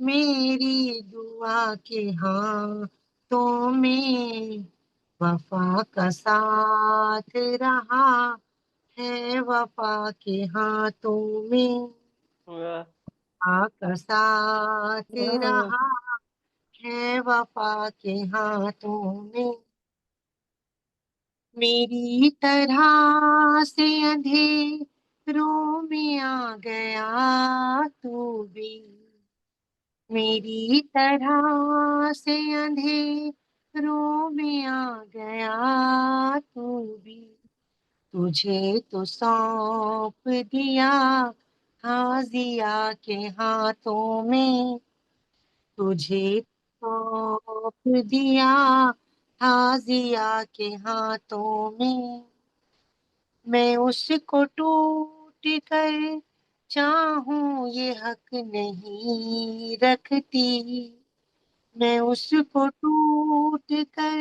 میری دعا کے ہاتھوں میں وفا کا ساتھ رہا ہے، وفا کے ہاتھوں میں واہ، وفا کا ساتھ رہا ہے، وفا کے ہاتھوں میں میری طرح سے اندھیروں میں آ گیا تو بھی، میری طرح سے اندھیروں میں آ گیا تو بھی، تجھے تو سونپ دیا ہازیا کے ہاتھوں میں، تجھے سونپ دیا ہازیا کے ہاتھوں میں اس کو ٹوٹ کر چاہوں یہ حق نہیں رکھتی، میں اس کو ٹوٹ کر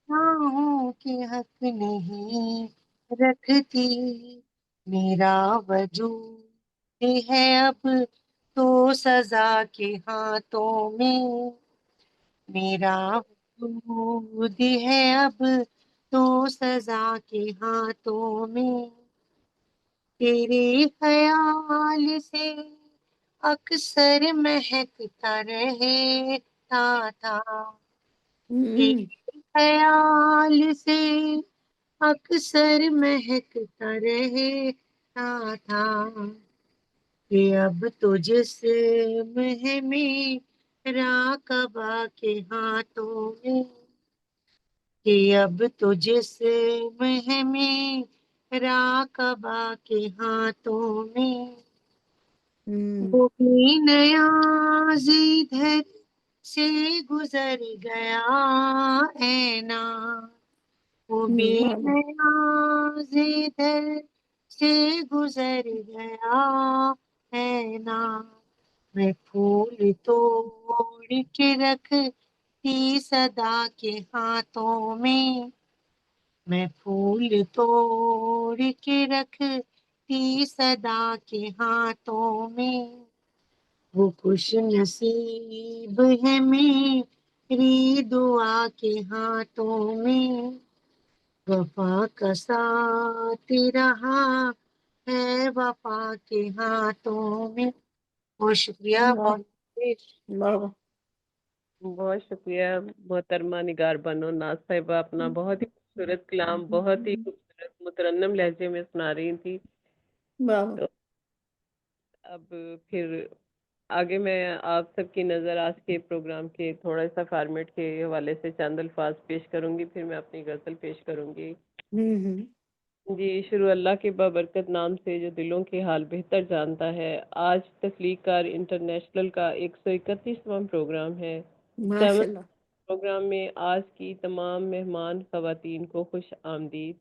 چاہوں کہ حق نہیں رکھتی، میرا وجود ہے اب تو سزا کے ہاتھوں میں، میرا وجود ہے اب تو سزا کے ہاتھوں میں، تیرے خیال سے اکثر مہکتا رہتا تھا، تیرے خیال سے اکثر مہکتا رہتا تھا، کہ اب تو جسم ہے میرا کعبہ کے ہاتھوں میں، کہ اب تو جسم ہے میرا کعبہ کے ہاتھوں میں، وہ بھی نیاز ادھر سے گزر گیا اینا، وہ بھی نیاز ادھر سے گزر گیا اینا، میں پھول توڑ کے رکھتی صدا کے ہاتھوں میں، میں پھول توڑ کے رکھتی صدا کے ہاتھوں میں، وہ خوش نصیب ہے میری دعا کے ہاتھوں میں، وفا کا ساتھ رہا ہے، وفا کے ہاتھوں میں۔ بہت شکریہ، بہت بہت شکریہ محترمہ نگار بانو ناز صاحبہ، اپنا بہت ہی خوبصورت کلام بہت ہی خوبصورت مترنم لہجے میں سنا رہی تھی۔ تو اب پھر آگے میں آپ سب کی نظر آج کے پروگرام کے تھوڑا سا فارمیٹ کے حوالے سے چند الفاظ پیش کروں گی، پھر میں اپنی غزل پیش کروں گی۔ جی، شروع اللہ کے بابرکت نام سے جو دلوں کے حال بہتر جانتا ہے۔ آج تخلیق کار انٹرنیشنل کا 131واں پروگرام ہے۔ ماشاء اللہ۔ پروگرام میں آج کی تمام مہمان خواتین کو خوش آمدید۔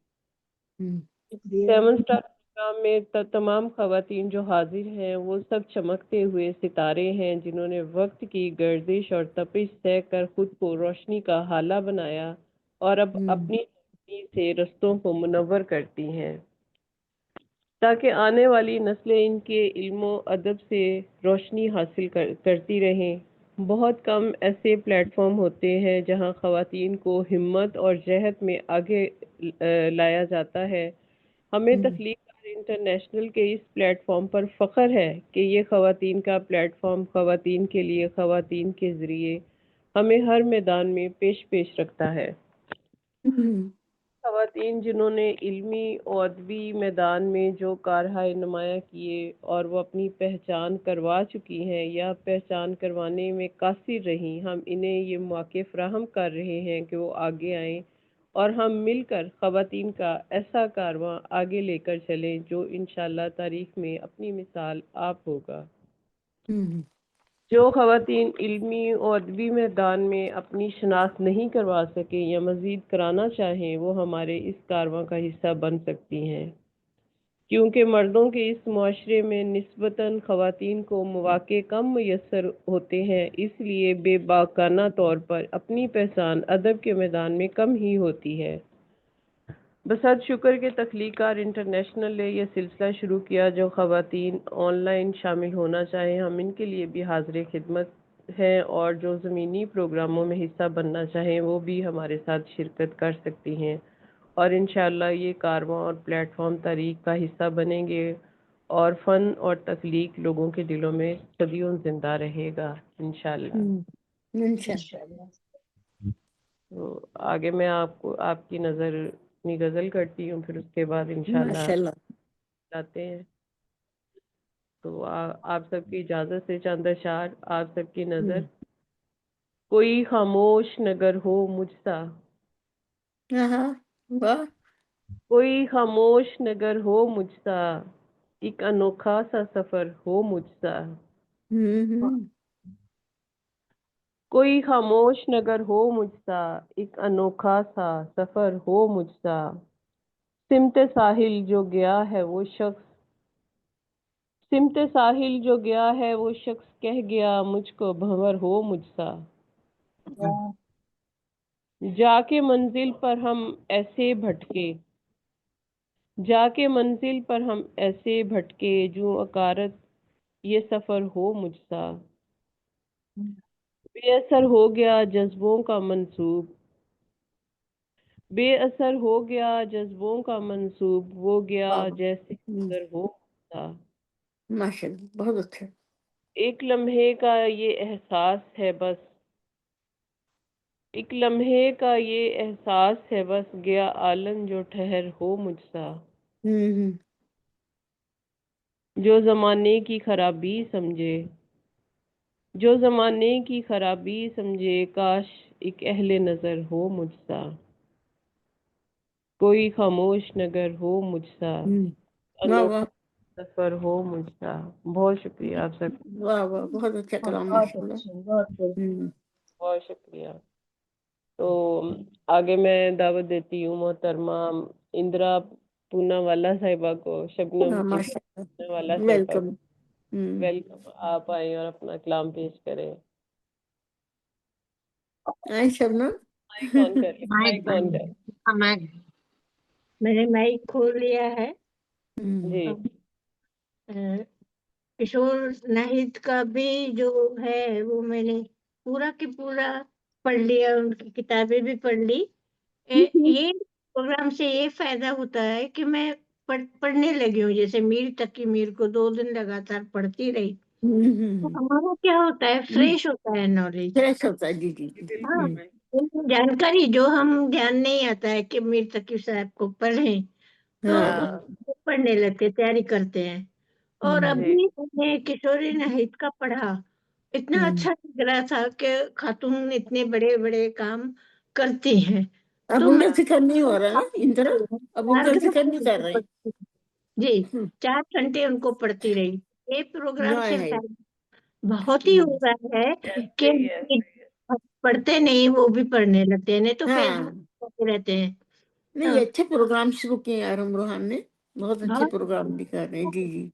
7 سٹار پروگرام میں تمام خواتین جو حاضر ہیں وہ سب چمکتے ہوئے ستارے ہیں، جنہوں نے وقت کی گردش اور تپش سہ کر خود کو روشنی کا حالہ بنایا اور اب اپنی روشنی سے رستوں کو منور کرتی ہیں، تاکہ آنے والی نسلیں ان کے علم و ادب سے روشنی حاصل کرتی رہیں۔ بہت کم ایسے پلیٹ فارم ہوتے ہیں جہاں خواتین کو ہمت اور جہد میں آگے لایا جاتا ہے۔ ہمیں تخلیق کار انٹرنیشنل کے اس پلیٹ فارم پر فخر ہے کہ یہ خواتین کا پلیٹ فارم خواتین کے لیے خواتین کے ذریعے ہمیں ہر میدان میں پیش رکھتا ہے۔ خواتین جنہوں نے علمی و ادبی میدان میں جو کارہائے نمایاں کیے اور وہ اپنی پہچان کروا چکی ہیں یا پہچان کروانے میں قاصر رہیں، ہم انہیں یہ موقع فراہم کر رہے ہیں کہ وہ آگے آئیں اور ہم مل کر خواتین کا ایسا کارواں آگے لے کر چلیں جو انشاءاللہ تاریخ میں اپنی مثال آپ ہوگا۔ جو خواتین علمی و ادبی میدان میں اپنی شناخت نہیں کروا سکیں یا مزید کرانا چاہیں، وہ ہمارے اس کارواں کا حصہ بن سکتی ہیں، کیونکہ مردوں کے اس معاشرے میں نسبتاً خواتین کو مواقع کم میسر ہوتے ہیں، اس لیے بے باکانہ طور پر اپنی پہچان ادب کے میدان میں کم ہی ہوتی ہے۔ بسات شکر کے تخلیق کار انٹرنیشنل نے یہ سلسلہ شروع کیا جو خواتین آن لائن شامل ہونا چاہیں ہم ان کے لیے بھی حاضر خدمت ہیں، اور جو زمینی پروگراموں میں حصہ بننا چاہیں وہ بھی ہمارے ساتھ شرکت کر سکتی ہیں، اور انشاءاللہ یہ کارواں اور پلیٹ فارم تاریخ کا حصہ بنیں گے، اور فن اور تخلیق لوگوں کے دلوں میں صدیوں زندہ رہے گا انشاءاللہ۔ انشاءاللہ۔ تو آگے میں آپ کو آپ کی نظر اپنی غزل کرتی ہوں، پھر اس کے بعد انشاءاللہ ماشاءاللہ۔ جاتے ہیں۔ تو آپ سب کی اجازت سے چند اشعار آپ سب کی نظر۔ کوئی خاموش نگر ہو مجھ سا، واہ۔ کوئی خاموش نگر ہو مجھ سا، ایک انوکھا سا سفر ہو مجھ سا، کوئی خاموش نگر ہو مجھ سا، ایک انوکھا سا سفر ہو مجھ سا، سمت ساحل جو گیا ہے وہ شخص، سمت ساحل جو گیا ہے وہ شخص کہہ گیا مجھ کو بھنور ہو مجھ سا، جا کے منزل پر ہم ایسے بھٹکے، جا کے منزل پر ہم ایسے بھٹکے، جو عقارت یہ سفر ہو مجھ سا، بے اثر ہو گیا جذبوں کا منسوب، بے اثر ہو گیا جذبوں کا منسوب، وہ گیا جیسے گزر ہو تھا، ماشاءاللہ، بہت اچھا۔ ایک لمحے کا یہ احساس ہے بس، ایک لمحے کا یہ احساس ہے بس، گیا عالم جو ٹھہر ہو مجھ سا، جو زمانے کی خرابی سمجھے، جو زمانے کی خرابی سمجھے، کاش ایک اہل نظر ہو مجھ سا، کوئی خاموش نگر ہو مجھ سا، واہ واہ انوکھا سفر ہو مجھ سا۔ بہت شکریہ آپ سب، واہ واہ، بہت اچھا کلام، ماشاءاللہ۔ بہت شکریہ۔ تو آگے میں دعوت دیتی ہوں محترمہ اندرا پوناوالا صاحبہ کو، شبنم کی ماشاءاللہ، پوناوالا صاحبہ ویلکم۔ کو، ویلکم، آپ آئیں اور اپنا کلام پیش کریں۔ شبنم، مائک آن کریں، مائک آن کریں۔ میں نے مائک کھول لیا ہے۔ جی کشور ناہید کا بھی جو ہے وہ میں نے پورا کی پورا پڑھ لیا، ان کی کتابیں بھی پڑھ لی۔ یہ پروگرام سے یہ فائدہ ہوتا ہے کہ میں پڑھنے لگی ہوں، جیسے میر تقی میر کو 2 دن لگاتار پڑھتی رہی، تو ہمارا کیا ہوتا ہے، فریش ہوتا ہے نالج، فریش ہوتا ہے۔ جی جی جی۔ ہاں، جانکاری جو ہم دھیان نہیں آتا ہے کہ میر تقی صاحب کو پڑھیں، تو پڑھنے لگتے، تیاری کرتے ہیں۔ اور ابھی میں نے کشوری ناہید کا پڑھا، اتنا اچھا لگ رہا تھا کہ خاتون اتنے بڑے بڑے کام کرتی ہیں۔ اب تو ان میں کا ذکر نہیں ہو رہا نا اندرا، اب ان کا ذکر نہیں کر رہے۔ جی 4 گھنٹے ان کو پڑھتی رہی۔ یہ پروگرام سے ہے۔ بہت ہی ہو رہا ہے کہ پڑھتے نہیں وہ بھی پڑھنے لگتے ہیں، نہیں تو فیس بک پڑھتے رہتے ہیں۔ نہیں، یہ اچھے پروگرام شروع کیے آرم روحان نے، بہت اچھے پروگرام بھی کر رہے ہیں۔ جی جی،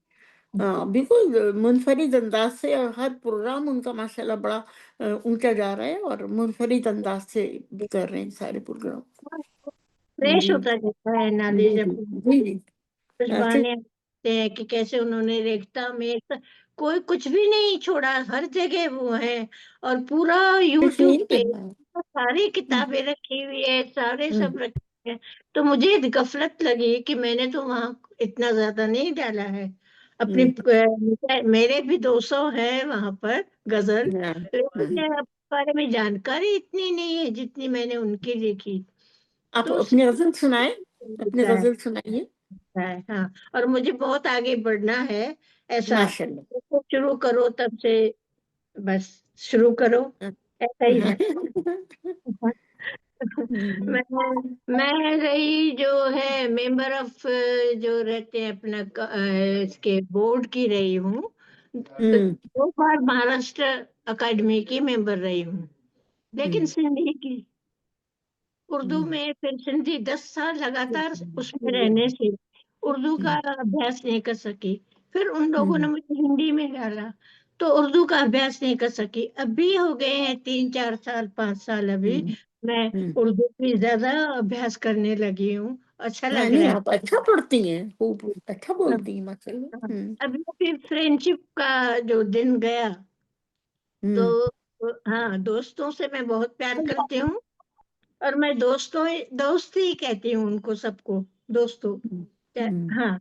ہاں بالکل، منفرد انداز سے، اور ہر پروگرام ان کا ماشاءاللہ بڑا اونچا جا رہا ہے، اور منفرد انداز سے بھی کر رہے ہیں سارے پروگرام۔ فریش ہوتا جاتا ہے نالج، جی زبانیں ہیں کہ کیسے انہوں نے ریختہ میں کوئی کچھ بھی نہیں چھوڑا، ہر جگہ وہ ہیں، اور پورا یوٹیوب پہ ساری کتابیں رکھی ہوئی ہے، سارے سب رکھے ہیں۔ تو مجھے غفلت لگی کہ میں نے تو وہاں اتنا زیادہ نہیں ڈالا ہے اپنی، میرے بھی 200 ہے وہاں پر غزل، لیکن بارے میں جانکاری اتنی نہیں ہے جتنی میں نے ان کی لکھی۔ آپ اپنی غزل سنائیں، اپنی غزل سنائیے۔ ہاں، اور مجھے بہت آگے بڑھنا ہے، ایسا ماشاءاللہ، شروع کرو تب سے بس شروع کرو، ایسا ہی ہے۔ میں رہی جو ہے ممبر آف جو رہتے ہیں اپنا اس کے بورڈ کی رہی ہوں، 2 بار مہاراشٹر اکیڈمی کی ممبر رہی ہوں، لیکن سندھی کی اردو میں، پھر سندھی 10 سال لگاتار اس میں رہنے سے اردو کا ابھیاس نہیں کر سکی، پھر ان لوگوں نے مجھے ہندی میں ڈالا تو اردو کا ابھیاس نہیں کر سکی۔ اب بھی ہو گئے ہیں 3 4 سال 5 سال، ابھی میں اردو کی زیادہ ابھیاس کرنے لگی ہوں، اچھا ہاں لگ نہیں رہا آپ اچھا پڑھتی ہیں، خوب اچھا ہے. بولتی ہیں ماشاء اللہ. ابھی پھر فرینڈشپ کا جو دن گیا تو ہاں دوستوں سے میں بہت پیار کرتی ہوں، اور میں دوست ہی کہتی ہوں ان کو، سب کو دوستوں. ہاں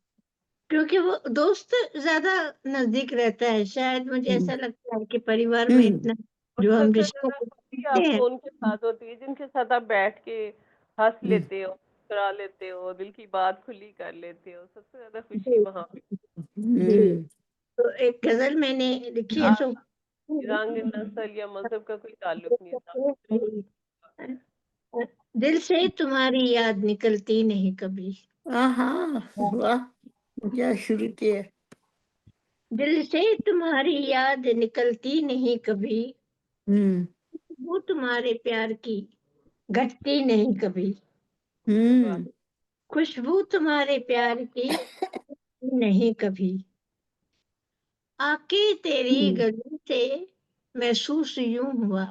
کیونکہ وہ دوست زیادہ نزدیک رہتا ہے، شاید مجھے ایسا لگتا ہے کہ پریوار میں اتنا جو سب ہم سے رشتوں زیادہ کو خوشی دیکھتے آپ ہیں. کو ان کے ساتھ ہوتی ہے جن کے ساتھ آپ بیٹھ کے ہنس لیتے ہو، مسکرا لیتے ہو، دل کی بات کھلی کر لیتے ہو، سب سے زیادہ خوشی وہاں پہ. جی تو ایک غزل میں نے لکھی ہے سو رنگ نسل یا مذہب کا کوئی تعلق نہیں تھا. دل سے تمہاری یاد نکلتی نہیں کبھی. ہاں واہ کیا شروع کیا. دل سے تمہاری یاد نکلتی نہیں کبھی، وہ تمہارے پیار کی گھٹتی نہیں کبھی. خوشبو تمہارے پیار کی نہیں کبھی. آ کے تیری گلی سے محسوس یوں ہوا.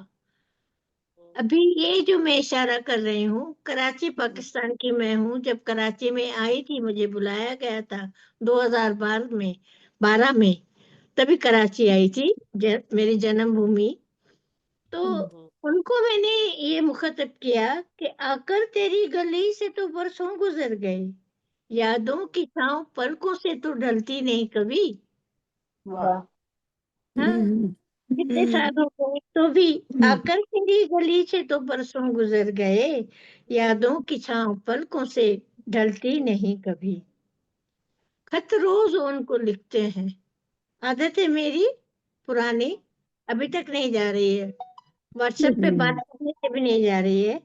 ابھی یہ جو میں اشارہ کر رہی ہوں، کراچی پاکستان کی میں ہوں. جب کراچی میں آئی تھی مجھے بلایا گیا تھا 2012 میں، تبھی کراچی آئی تھی میری جنم بھومی. تو ان کو میں نے یہ مخاطب کیا کہ آ کر تیری گلی سے تو برسوں گزر گئے، یادوں کی چھاؤں پلکوں سے تو ڈھلتی نہیں کبھی. ہاں کتنے سال ہو گئے تو بھی آ کر تیری گلی سے تو برسوں گزر گئے، یادوں کی چھاؤں پلکوں سے ڈھلتی نہیں کبھی. خط روز ان کو لکھتے ہیں، عادت ہے میری پرانی ابھی تک نہیں جا رہی ہے، واٹس ایپ پہ بات کرنے سے بھی نہیں جا رہی ہے.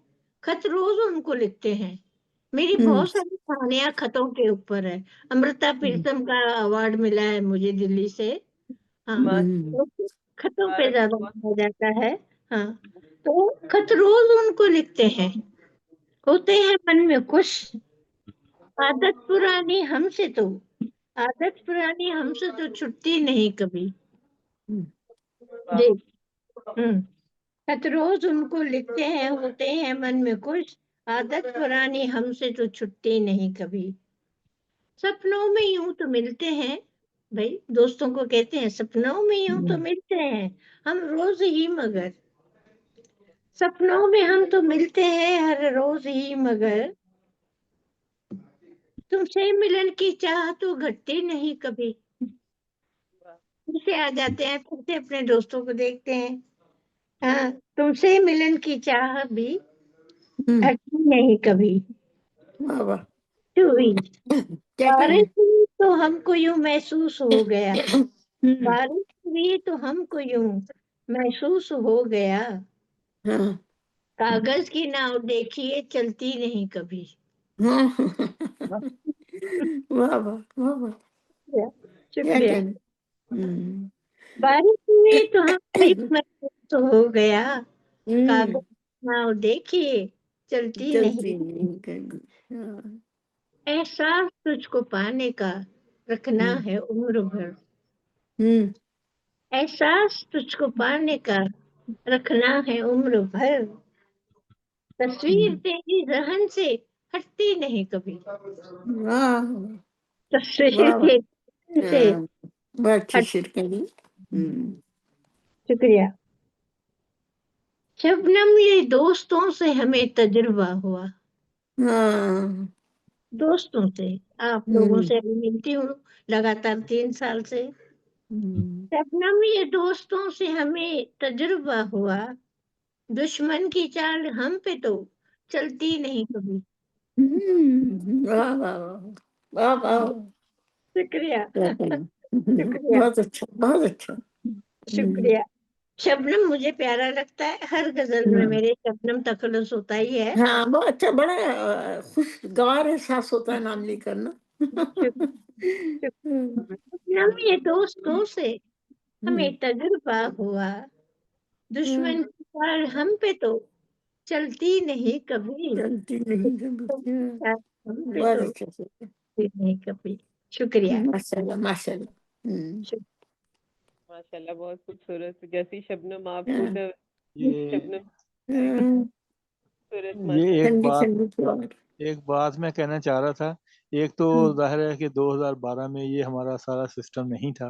خط روز ان کو لکھتے ہیں. میری بہت ساری کہانیاں خطوں کے اوپر ہے. امرتا پرسم کا ایوارڈ ملا ہے مجھے دلی سے. ہاں خطوں پہ زیادہ کہا جاتا ہے. ہاں تو خط روز ان کو لکھتے ہیں، ہوتے ہیں من میں خوش. عادت پرانی ہم سے تو چھٹتی نہیں کبھی. جی خط روز ان کو لکھتے ہیں، ہوتے ہیں من میں خوش. عادت پرانی ہم سے تو چھٹتی نہیں کبھی. سپنوں میں یوں تو ملتے ہیں، بھائی دوستوں کو کہتے ہیں سپنوں میں یوں تو ملتے ہیں ہم روز ہی، مگر سپنوں میں ہم تو ملتے ہیں ہر روز ہی، مگر تم سے ملن کی چاہ تو گھٹتی نہیں کبھی. پھر سے آ جاتے ہیں، پھر سے اپنے دوستوں کو دیکھتے ہیں. ہاں تم سے ملن کی چاہ بھی گھٹتی نہیں کبھی. بارش ہوئی تو ہم کو یوں محسوس ہو گیا، بارش ہوئی تو ہم کو یوں محسوس ہو گیا. کاغذ کی ناؤ دیکھیے چلتی نہیں کبھی. شکریہ. بارش ہوئی تو ہم کو یوں محسوس ہو گیا، کاغذ کی ناؤ دیکھیے چلتی نہیں. احساس تجھ کو پانے کا رکھنا ہے عمر بھر. احساس تجھ کو پانے کا رکھنا ہے عمر بھر. تصویر تیری ذہن سے ہٹتی نہیں کبھی. تصویر تیری ذہن سے بہت اچھی ہٹ. شعر کہی. شکریہ. شبنم یہ دوستوں سے ہمیں تجربہ ہوا، دوستوں سے آپ لوگوں سے بھی ملتی ہوں لگاتار 3 سال سے. شبنم یہ دوستوں سے ہمیں تجربہ ہوا، دشمن کی چال ہم پہ تو چلتی نہیں کبھی. شکریہ. شکریہ. بہت اچھا بہت اچھا. شکریہ. شبنم مجھے پیارا لگتا ہے، ہر غزل میں میرے شبنم تخلص ہوتا ہی ہے. ہاں بہت اچھا، بڑا خوشگوار احساس ہوتا ہے نام لے کرنا. شبنم یہ دوستوں سے ہمیں تجربہ ہوا، دشمن کی چال ہم پہ تو چلتی نہیں کبھی. چلتی نہیں کبھی. ہم پہ بہت تو اچھا چلتی نہیں کبھی. شکریہ. ماشاء اللہ ماشاء اللہ. ماشاء اللہ بہت خوبصورت. جیسی شبنم آپ خود یہ شبنم ایک بات ایک بات میں کہنا چاہ رہا تھا. ایک تو ظاہر ہے کہ 2012 میں یہ ہمارا سارا سسٹم نہیں تھا,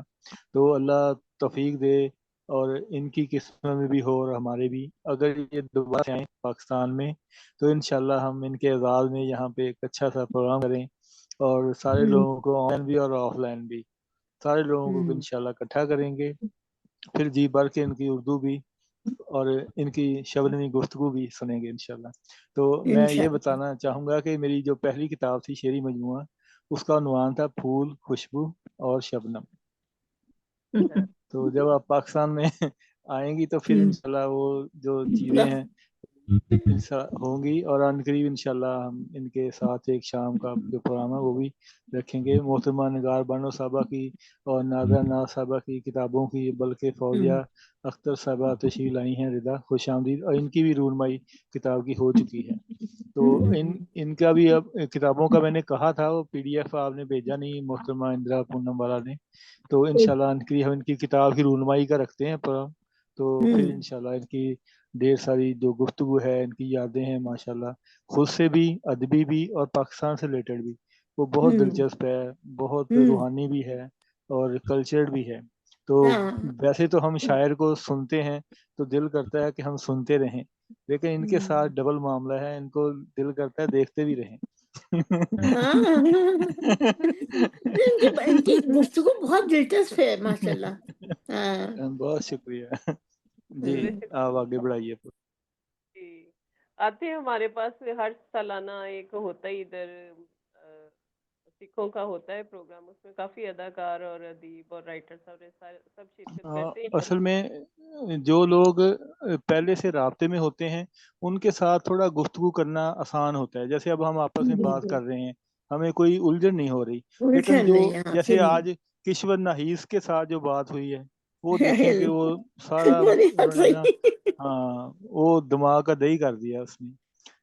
تو اللہ توفیق دے اور ان کی قسمت میں بھی ہو اور ہمارے بھی. اگر یہ دوبارہ آئیں پاکستان میں تو انشاءاللہ ہم ان کے اعزاز میں یہاں پہ ایک اچھا سا پروگرام کریں, اور سارے لوگوں کو آن لائن بھی اور آف لائن بھی سارے لوگوں کو انشاءاللہ اکٹھا کریں گے. پھر جی بھر کے ان کی اردو بھی اور ان کی شبنمی گفتگو بھی سنیں گے انشاءاللہ. تو میں یہ بتانا چاہوں گا کہ میری جو پہلی کتاب تھی شعری مجموعہ, اس کا عنوان تھا پھول, خوشبو اور شبنم. تو جب آپ پاکستان میں آئیں گی تو پھر انشاءاللہ وہ جو چیزیں ہیں ہوں گی, اور ان قریب انشاءاللہ ہم ان کے ساتھ ایک شام کا جو پروگرام ہے وہ بھی رکھیں گے. محترمہ نگار بانو صاحبہ کی اور نادرہ ناز صاحبہ کی کتابوں کی, بلکہ فوزیہ اختر صاحبہ تشریف لائی ہیں, رضا خوش آمدید, اور ان کی بھی رونمائی کتاب کی ہو چکی ہے. تو ان کا بھی اب کتابوں کا میں نے کہا تھا, وہ پی ڈی ایف آپ نے بھیجا نہیں محترمہ اندرا پونم والا نے, تو انشاءاللہ ہم ان کی کتاب کی رونمائی کا رکھتے ہیں پروگرام. تو پھر انشاءاللہ ان کی ڈھیر ساری جو گفتگو ہے, ان کی یادیں ہیں ماشاءاللہ, خود سے بھی, ادبی بھی اور پاکستان سے ریلیٹڈ بھی, وہ بہت دلچسپ ہے, بہت روحانی بھی ہے اور کلچرڈ بھی ہے. تو ویسے تو ہم شاعر کو سنتے ہیں تو دل کرتا ہے کہ ہم سنتے رہیں, لیکن ان کے ساتھ ڈبل معاملہ ہے, ان کو دل کرتا ہے دیکھتے بھی رہیں. ان کی گفتگو بہت دلچسپ ہے ماشاءاللہ. بہت شکریہ جی, آپ آگے بڑھائیے. جی آتے ہیں ہمارے پاس ہر سالانہ ایک ہوتا ہی ادھر سکھوں کا ہوتا ہے پروگرام, اس میں کافی اداکار اور ادیب اور رائٹر سب شرکت کرتے ہیں. اصل میں جو لوگ پہلے سے رابطے میں ہوتے ہیں ان کے ساتھ تھوڑا گفتگو کرنا آسان ہوتا ہے. جیسے اب ہم آپس میں بات کر رہے ہیں, ہمیں کوئی الجھن نہیں ہو رہی. لیکن جو جیسے آج کشور نحیس کے ساتھ جو بات ہوئی ہے, وہ دیکھیں کہ وہ سارا ہاں وہ دماغ کا دہی کر دیا اس نے.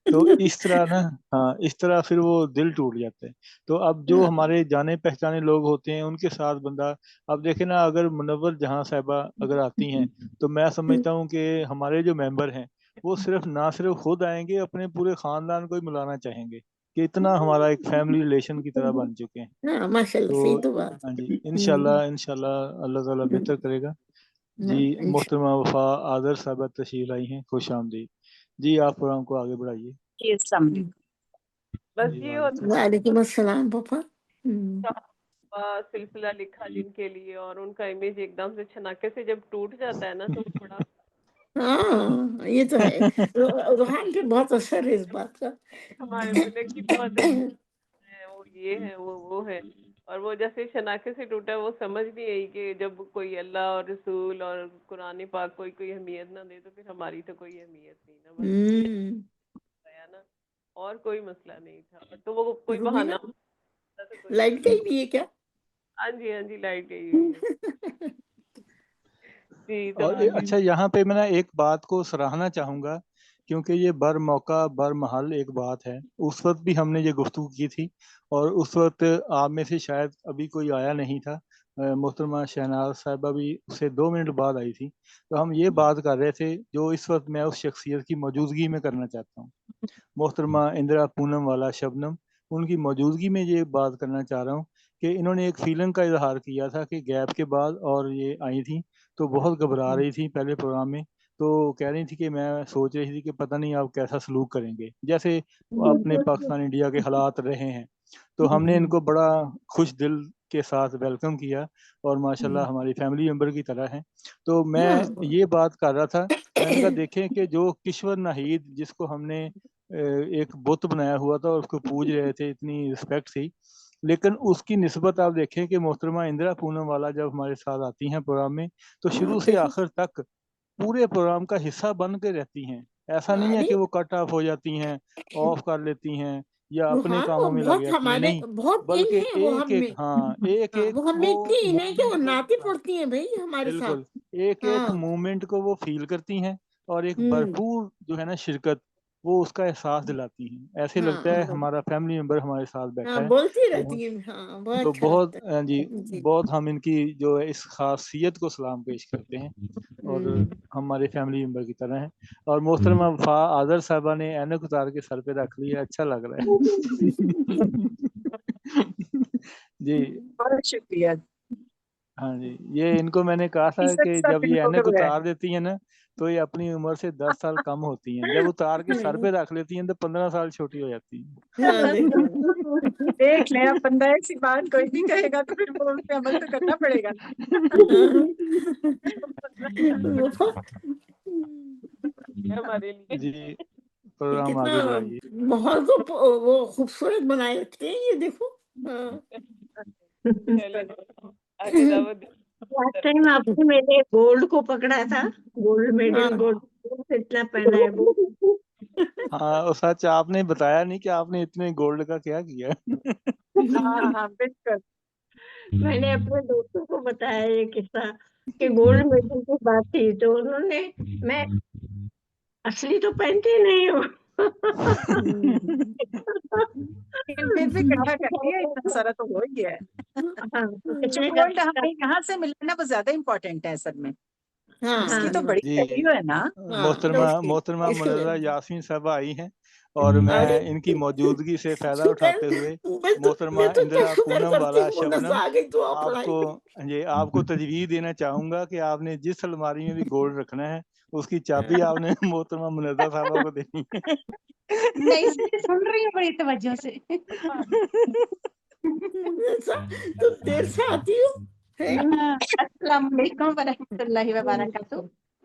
تو اس طرح نا, ہاں اس طرح پھر وہ دل ٹوٹ جاتا ہے. تو اب جو ہمارے جانے پہچانے لوگ ہوتے ہیں ان کے ساتھ بندہ, اب دیکھیں نا, اگر منور جہاں صاحبہ اگر آتی ہیں تو میں سمجھتا ہوں کہ ہمارے جو ممبر ہیں وہ نہ صرف خود آئیں گے, اپنے پورے خاندان کو ہی ملانا چاہیں گے, کہ اتنا ہمارا ایک فیملی ریلیشن کی طرح بن چکے ہیں. تو ہاں جی انشاءاللہ اللہ تعالیٰ بہتر کرے گا. جی محترمہ وفا آذر صاحبہ تشریف لائی ہیں, خوش آمدید. جی آپ پروگرام کو آگے بڑھائیے. جی السلام علیکم. بس جی وعلیکم السلام پاپا. سلسلہ لکھا جن کے لیے, اور ان کا امیج ایک دم سے چھناکے سے جب ٹوٹ جاتا ہے نا تو بڑا ہاں یہ تو ہے, روحان پہ بہت اثر ہے اس بات کا. ہمارے ملے کی بہت وہ یہ ہے وہ ہے, اور وہ جیسے شناختے سے ٹوٹا, وہ سمجھ بھی یہی کہ جب کوئی اللہ اور رسول اور قرآن پاک کوئی اہمیت نہ دے تو پھر ہماری تو کوئی اہمیت نہیں نا, نا اور کوئی مسئلہ نہیں تھا. تو وہ کوئی بہانہ لائٹ گئی بھی ہے کیا؟ ہاں جی لائٹ گئی ہوئی ہے. اور اچھا یہاں پہ میں ایک بات کو سراہنا چاہوں گا, کیونکہ یہ بر موقع بر محل ایک بات ہے. اس وقت بھی ہم نے یہ گفتگو کی تھی, اور اس وقت آپ میں سے شاید ابھی کوئی آیا نہیں تھا. محترمہ شہناز صاحبہ بھی اس سے 2 منٹ بعد آئی تھی. تو ہم یہ بات کر رہے تھے جو اس وقت میں اس شخصیت کی موجودگی میں کرنا چاہتا ہوں, محترمہ اندرا پونم والا شبنم, ان کی موجودگی میں یہ بات کرنا چاہ رہا ہوں کہ انہوں نے ایک فیلنگ کا اظہار کیا تھا کہ گیپ کے بعد, اور یہ آئی تھیں تو بہت گھبرا رہی تھی پہلے پروگرام میں. تو کہہ رہی تھی کہ میں سوچ رہی تھی کہ پتہ نہیں آپ کیسا سلوک کریں گے, جیسے اپنے پاکستان انڈیا کے حالات رہے ہیں. تو ہم نے ان کو بڑا خوش دل کے ساتھ ویلکم کیا, اور ماشاءاللہ ہماری فیملی ممبر کی طرح ہیں. تو میں یہ بات کر رہا تھا, میں نے کہا دیکھیں کہ جو کشور ناہید جس کو ہم نے ایک بت بنایا ہوا تھا اور اس کو پوج رہے تھے, اتنی رسپیکٹ تھی, لیکن اس کی نسبت آپ دیکھیں کہ محترمہ اندرا پونم والا جب ہمارے ساتھ آتی ہیں پروگرام میں تو شروع سے آخر تک پورے پروگرام کا حصہ بن کے رہتی ہیں. ایسا نہیں ہے کہ وہ کٹ آف ہو جاتی ہیں, آف کر لیتی ہیں یا اپنے کاموں میں لگ جاتی ہیں, نہیں, بلکہ ایک پڑتی ہیں بھائی ہمارے ساتھ, بالکل ایک مومنٹ کو وہ فیل کرتی ہیں, اور ایک بھرپور جو ہے نا شرکت وہ اس کا احساس دلاتی ہیں، ایسے لگتا ہے ہمارا فیملی ممبر ہمارے ساتھ بیٹھا ہے. بولتی رہتی ہیں. ہاں بہت تو اچھا بہت لگتا ہے. جی بہت ہم ان کی جو ہے اس خاصیت کو سلام پیش کرتے ہیں اور ہمارے فیملی ممبر کی طرح ہیں. اور محترمہ وفا آذر صاحبہ نے اینک اتار کے سر پہ رکھ لی ہے، اچھا لگ رہا ہے. جی بہت شکریہ. ہاں جی، یہ ان کو میں نے کہا تھا کہ جب یہ اینک اتار دیتی ہیں نا تو یہ اپنی عمر سے 10 سال کم ہوتی ہیں، جب اتار کے سر پہ رکھ لیتی ہیں تو 15 سال چھوٹی ہو جاتی ہیں. دیکھ لیں، اب بندہ ایسی بات کوئی بھی کہے گا تو پھر وہ ان پہ عمل تو کرنا پڑے گا. ہمارے لیے جی پروگرام کتنا آگے بڑھائیے. ماحول کو وہ خوبصورت بنائے رکھتے ہیں یہ دیکھو. آگے دعوت. لاسٹ ٹائم آپ نے میرے گولڈ کو پکڑا تھا، گولڈ میڈل، گولڈ اتنا پہنا ہے وہ. ہاں سچ آپ نے بتایا نہیں کہ آپ نے اتنے گولڈ کا کیا کیا. ہاں بالکل. میں نے اپنے دوستوں کو بتایا یہ قصہ کہ گولڈ میڈل کی بات تھی تو انہوں نے، میں اصلی تو پہنتی نہیں ہوں. پھر بھی اکٹھا کر لیا، اتنا سارا تو ہو ہی گیا ہے. گولڈ ہمیں کہاں سے ملنا وہ زیادہ امپورٹینٹ ہے اصل میں. اس کی تو بڑی جی ویلیو ہے نا. محترمہ منرہ یاسمین صاحبہ آئی ہیں اور میں ان کی موجودگی سے فائدہ اٹھاتے ہوئے محترمہ اندرا پونم والا شبنم آپ کو تجویز دینا چاہوں گا کہ آپ نے جس الماری میں بھی گولڈ رکھنا ہے اس کی چابی آپ نے محترمہ منرہ صاحبہ کو دینی ہے. نہیں سن رہی ہوں بڑی توجہ سے. تو دیر سے آتی ہوں. السلام علیکم ورحمۃ اللہ وبرکاتہ.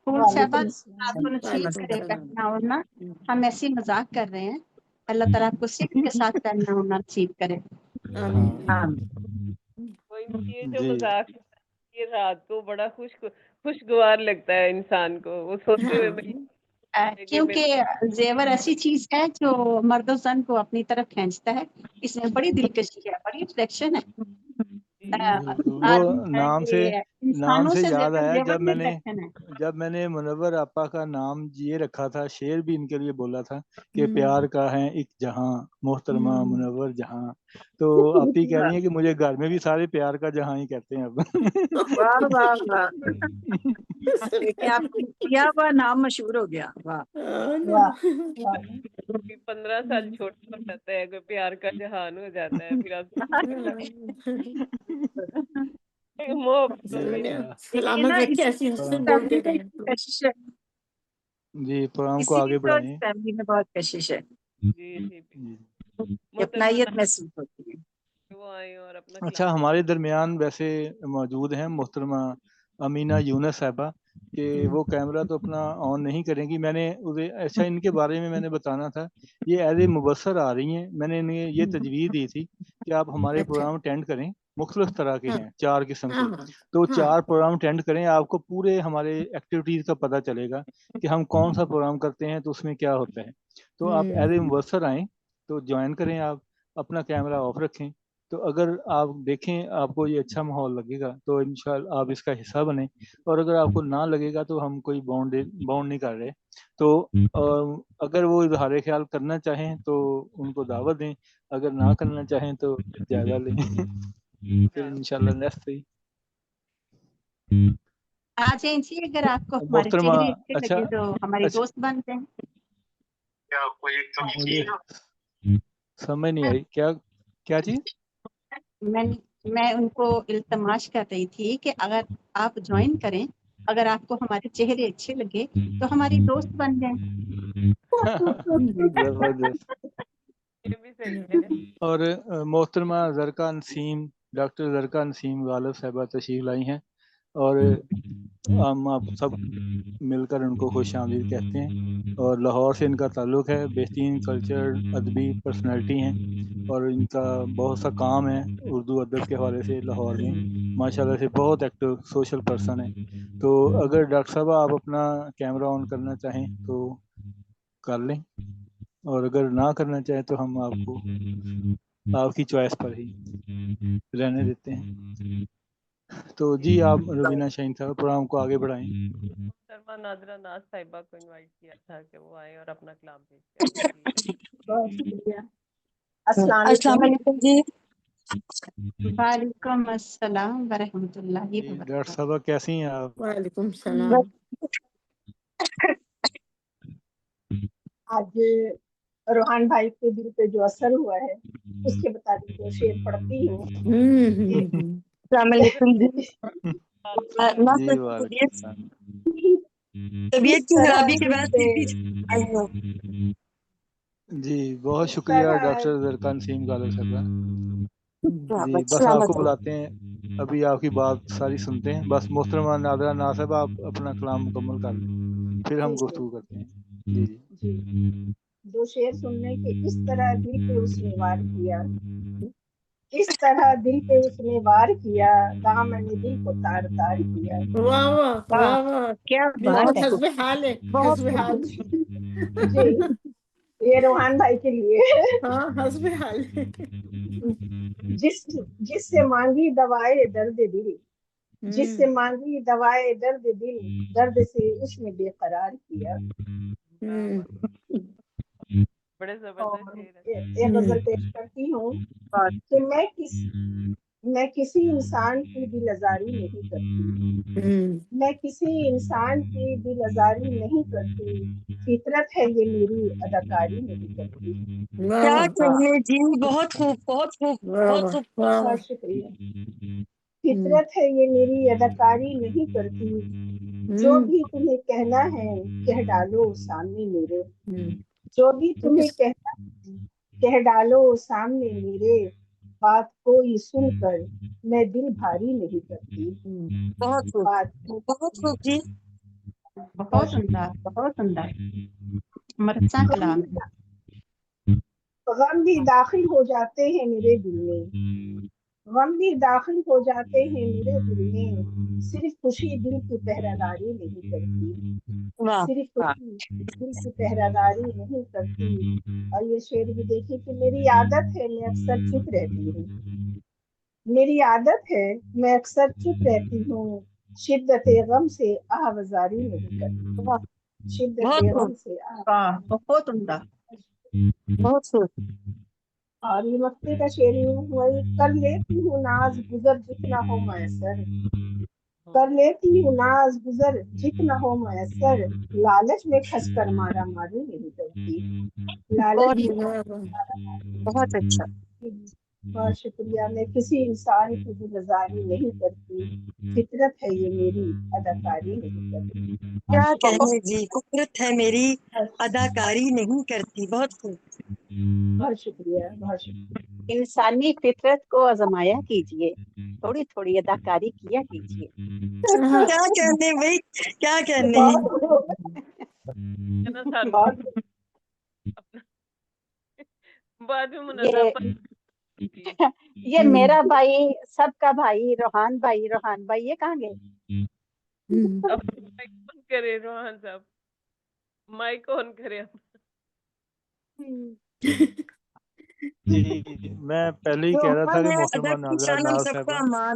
پھول صاحبہ آپ کو نصیب کرے پہننا ہونا، ہم ایسی مذاق کر رہے ہیں. اللہ تعالیٰ آپ کو صرف کے ساتھ پہننا ہونا نصیب کرے. یہ جو مذاق یہ رات کو بڑا خوشگوار لگتا ہے انسان کو، وہ سوتے ہوئے. کیونکہ زیور ایسی چیز ہے جو مرد و زن کو اپنی طرف کھینچتا ہے، اس میں بڑی دلکشی ہے، بڑی اٹریکشن ہے. وہ نام سے یاد آیا ہے. جب میں نے منور آپا کا نام یہ رکھا تھا، شعر بھی ان کے لیے بولا تھا کہ پیار کا ہے ایک جہاں محترمہ منور جہاں، تو آپ ہی کہہ رہی ہیں کہ مجھے گھر میں بھی سارے پیار کا جہاں ہی کہتے ہیں اب. واہ واہ واہ، لیکن آپ کو کیا ہوا نام مشہور ہو گیا. واہ 15 سال چھوٹا ہو جاتا ہے، کوئی پیار کا جہان ہو جاتا ہے، پھر آپ سلامت رکھے ایسی حسن بولتے رہیں. جی پروگرام کو آگے بڑھائیں. فیملی میں بہت کشش ہے، جی اپنائیت محسوس ہوتی ہے. اچھا ہمارے درمیان ویسے موجود ہیں محترمہ امینہ یونس صاحبہ کہ وہ کیمرہ تو اپنا آن نہیں کریں گی. میں نے اچھا ان کے بارے میں نے بتانا تھا، یہ ایز اے مبصر آ رہی ہیں. میں نے انہیں یہ تجویز دی تھی کہ آپ ہمارے پروگرام اٹینڈ کریں، مختلف طرح کے ہیں 4 قسم کے، تو 4 پروگرام اٹینڈ کریں، آپ کو پورے ہمارے ایکٹیویٹیز کا پتہ چلے گا کہ ہم کون سا پروگرام کرتے ہیں تو اس میں کیا ہوتا ہے. تو آپ ایز اے مبصر آئیں تو جوائن کریں، آپ اپنا کیمرہ آف رکھیں، تو اگر آپ دیکھیں آپ کو یہ اچھا ماحول لگے گا تو انشاءاللہ آپ اس کا حصہ بنیں، اور اگر آپ کو نہ لگے گا تو ہم کوئی باؤنڈ نہیں کر رہے. تو اگر وہ اظہار خیال کرنا چاہیں تو ان کو دعوت دیں، اگر نہ کرنا چاہیں تو جائزہ لیں. پھر انشاءاللہ نیکسٹ ہی آ جائیں جی، اگر آپ کو ہمارے محترمہ. چہرے اچھے اچھا لگے تو ہمارے دوست بن جائیں. مجھے سمجھ نہیں آئی کیا چیز. میں ان کو التماش کر رہی تھی کہ اگر آپ جوائن کریں، اگر آپ کو ہمارے چہرے اچھے لگے تو ہماری دوست بن جائیں. زبردست. اور محترمہ زرقا نسیم، ڈاکٹر زرقا نسیم غالب صاحبہ تشریف لائی ہیں، اور ہم آپ سب مل کر ان کو خوش آمدید کہتے ہیں. اور لاہور سے ان کا تعلق ہے، بہترین کلچر ادبی پرسنالٹی ہیں، اور ان کا بہت سا کام ہے اردو ادب کے حوالے سے لاہور میں، ماشاءاللہ سے بہت ایکٹیو سوشل پرسن ہیں. تو اگر ڈاکٹر صاحب آپ اپنا کیمرہ آن کرنا چاہیں تو کر لیں، اور اگر نہ کرنا چاہیں تو ہم آپ کو آپ کی چوائس پر ہی رہنے دیتے ہیں. تو جی آپ روبینہ شاہین صاحب پروگرام کو آگے بڑھائیں. محترمہ نادرہ ناز صاحبہ کو انوائٹ کیا تھا کہ وہ آئے اور اپنا کلام پیش کریں. بہت شکریہ. السلام علیکم جی. وعلیکم السلام ورحمۃ اللہ وبرکاتہ. ڈاکٹر صاحبہ کیسی ہیں آپ؟ وعلیکم السلام. آج روحان بھائی کے دل پہ جو اثر ہوا ہے اس کے مطابق وہ شعر پڑھتی ہوں. السلام علیکم جی. طبیعت کی خرابی کے بعد جی بہت شکریہ ڈاکٹر زرکا نسیم غالب صاحبہ. جی بس آپ کو بلاتے ہیں, ابھی آپ کی بات ساری سنتے ہیں. بس محترمہ نادرہ ناز صاحبہ آپ اپنا کلام مکمل کر لیں, پھر ہم گفتگو کرتے ہیں. جی جی دو شعر سننے کے اس طرح دل پہ اس نے وار کیا, اس طرح دل پہ اس نے وار کیا, دامن دل کو تار تار کیا. واہ واہ واہ واہ, کیا بہت بات ہے. حسب حال ہے, حسب حال. جی یہ روحان بھائی کے لیے. ہاں حسب حال. جس سے مانگی دوائے درد دل, جس سے مانگی دوائے درد دل, درد سے اس نے بے قرار کیا. بڑے زبردست. ایک غزل پیش کرتی ہوں کہ میں کسی انسان کی دل آزاری نہیں کرتی, میں کسی انسان کی دل آزاری نہیں کرتی, فطرت ہے یہ میری اداکاری نہیں کرتی. کیا کہیے جی, بہت خوب بہت خوب بہت خوب. بہت شکریہ. فطرت ہے یہ میری اداکاری نہیں کرتی, جو بھی تمہیں کہنا ہے کہہ ڈالو سامنے میرے, جو بھی تمہیں کہنا ہے کہہ ڈالو سامنے میرے, بات کوئی سن کر میں دل بھاری نہیں کرتی. بہت خوب بہت خوب جی. بہت عمدہ بہت عمدہ مرثاں کلام. غم بھی داخل ہو جاتے ہیں میرے دل میں, غم بھی داخل ہو جاتے ہیں میرے دل میں, صرف خوشی دل کی پہراداری نہیں کرتی, صرف خوشی دل کی پہراداری نہیں کرتی. اور یہ شعر بھی دیکھیے کہ میری عادت ہے میں اکثر چپ رہتی ہوں, میری عادت ہے میں اکثر چپ رہتی ہوں, شدت غم سے آوازاری نہیں کرتی, شدت غم سے بہت عمدہ. بہت خوب. اور یہ مفتی کا شعر وہی, کر لیتی ہوں ناز گزر جتنا ہو میسر, کر لیتی ہوں ناز گزر جتنا ہو میسر, لالچ میں پھنس کر مارا ماری نہیں کرتی, لالچ بہت اچھا. بہت شکریہ. میں کسی انسان کی دل آزاری نہیں کرتی, فطرت ہے یہ میری اداکاری نہیں کرتی. کیا کہنے جی, فطرت ہے میری اداکاری نہیں کرتی. بہت خوب. بہت شکریہ بہت شکریہ. انسانی فطرت کو آزمایا کیجیے, تھوڑی تھوڑی اداکاری کیا کیجیے. کیا کہنے بھائی, کیا کہنے. بعد میں مناظرہ یہ میرا بھائی, سب کا بھائی روحان بھائی, روحان بھائی یہ کہاں گئے؟ آن کرے روحان صاحب, مائک آن کرے. جی میں پہلے ہی کہہ رہا تھا کہ محترمہ نادرہ ناز صاحبہ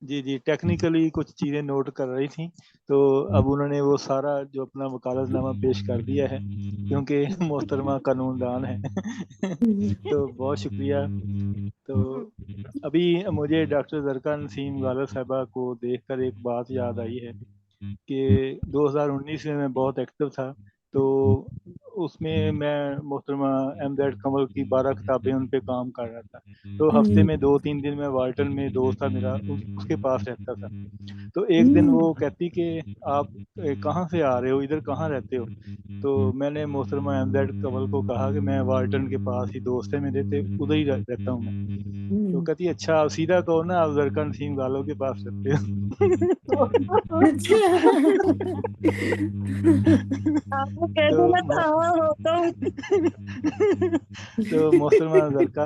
جی ٹیکنیکلی کچھ چیزیں نوٹ کر رہی تھیں, تو اب انہوں نے وہ سارا جو اپنا وکالت نامہ پیش کر دیا ہے, کیونکہ محترمہ قانون دان ہے. تو بہت شکریہ. تو ابھی مجھے ڈاکٹر زرکا نسیم غالب صاحبہ کو دیکھ کر ایک بات یاد آئی ہے کہ 2019 میں بہت ایکٹیو تھا, تو اس میں محترمہ ایم زیڈ کمل کی 12 کتابیں ان پہ کام کر رہا تھا. تو ہفتے میں 2-3 دن میں والٹن میں دوست تھا میرا, اس کے پاس رہتا تھا. تو ایک دن وہ کہتی کہ آپ کہاں سے آ رہے ہو, ادھر کہاں رہتے ہو؟ تو میں نے محترمہ ایم زیڈ کمل کو کہا کہ میں والٹن کے پاس ہی دوست ہے میرے, ادھر ہی رہتا ہوں میں. تو کہتی اچھا آپ سیدھا کہو نا, آپ زرکا نسیم غالب کے پاس رہتے ہو. تو محترمہ زرکا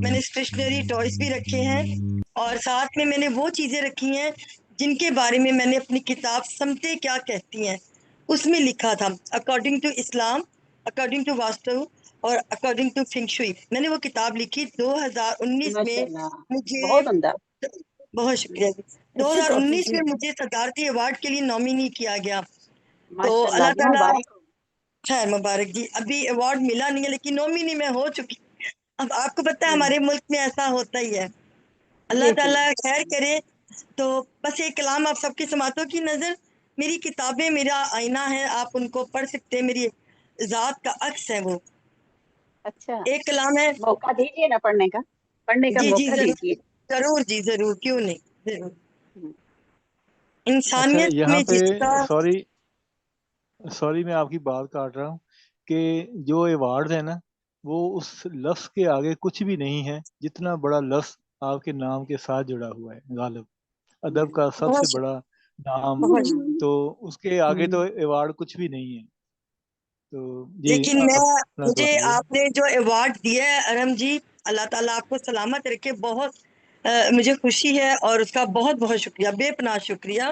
میں نے اسٹیشنری ٹوائز بھی رکھے ہیں، اور ساتھ میں نے وہ چیزیں رکھی ہیں جن کے بارے میں نے اپنی کتاب سمتے کیا کہتی ہیں اس میں لکھا تھا، according to Islam, according to Vastu اور اکارڈنگ ٹو فنگ شوئی۔ میں نے وہ کتاب لکھی 2019 میں مجھے، بہت عمدہ، بہت شکریہ جی، اچھے ٹاپک 2019 میں مجھے صدارتی ایوارڈ کے لیے نامینی کیا گیا، تو ماشاء اللہ اللہ، تعالیٰ مبارک ہو۔ خیر مبارک جی، ابھی ایوارڈ ملا نہیں ہے لیکن نامینی میں ہو چکی۔ اب آپ کو پتہ ہے ہمارے ملک میں ایسا ہوتا ہی ہے، اللہ جی جی تعالیٰ خیر کرے۔ تو بس ایک کلام آپ سب کی سماعتوں کی نظر، میری کتابیں میرا آئینہ ہے، آپ ان کو پڑھ سکتے ہیں، میری ذات کا عکس ہے وہ۔ اچھا، ایک کلام ہے، موقع دیجیے نا پڑھنے کا جی جی موقع ضرور دیجیے۔ ضرور جی ضرور، کیوں نہیں، ضرور۔ اچھا انسانیت یہاں میں پہ جس کا، سوری میں آپ کی بات کاٹ رہا ہوں کہ جو ایوارڈ ہے نا وہ اس لفظ کے آگے کچھ بھی نہیں ہے جتنا بڑا لفظ آپ کے نام کے ساتھ جڑا ہوا ہے، غالب ادب کا سب سے بڑا نام، تو اس کے آگے تو ایوارڈ کچھ بھی نہیں ہے۔ تو جی لیکن اپنا مجھے بتائیے۔ آپ نے جو ایوارڈ دیا ہے ارم جی، اللہ تعالیٰ آپ کو سلامت رکھے، بہت مجھے خوشی ہے اور اس کا بہت بہت شکریہ، بے پناہ شکریہ۔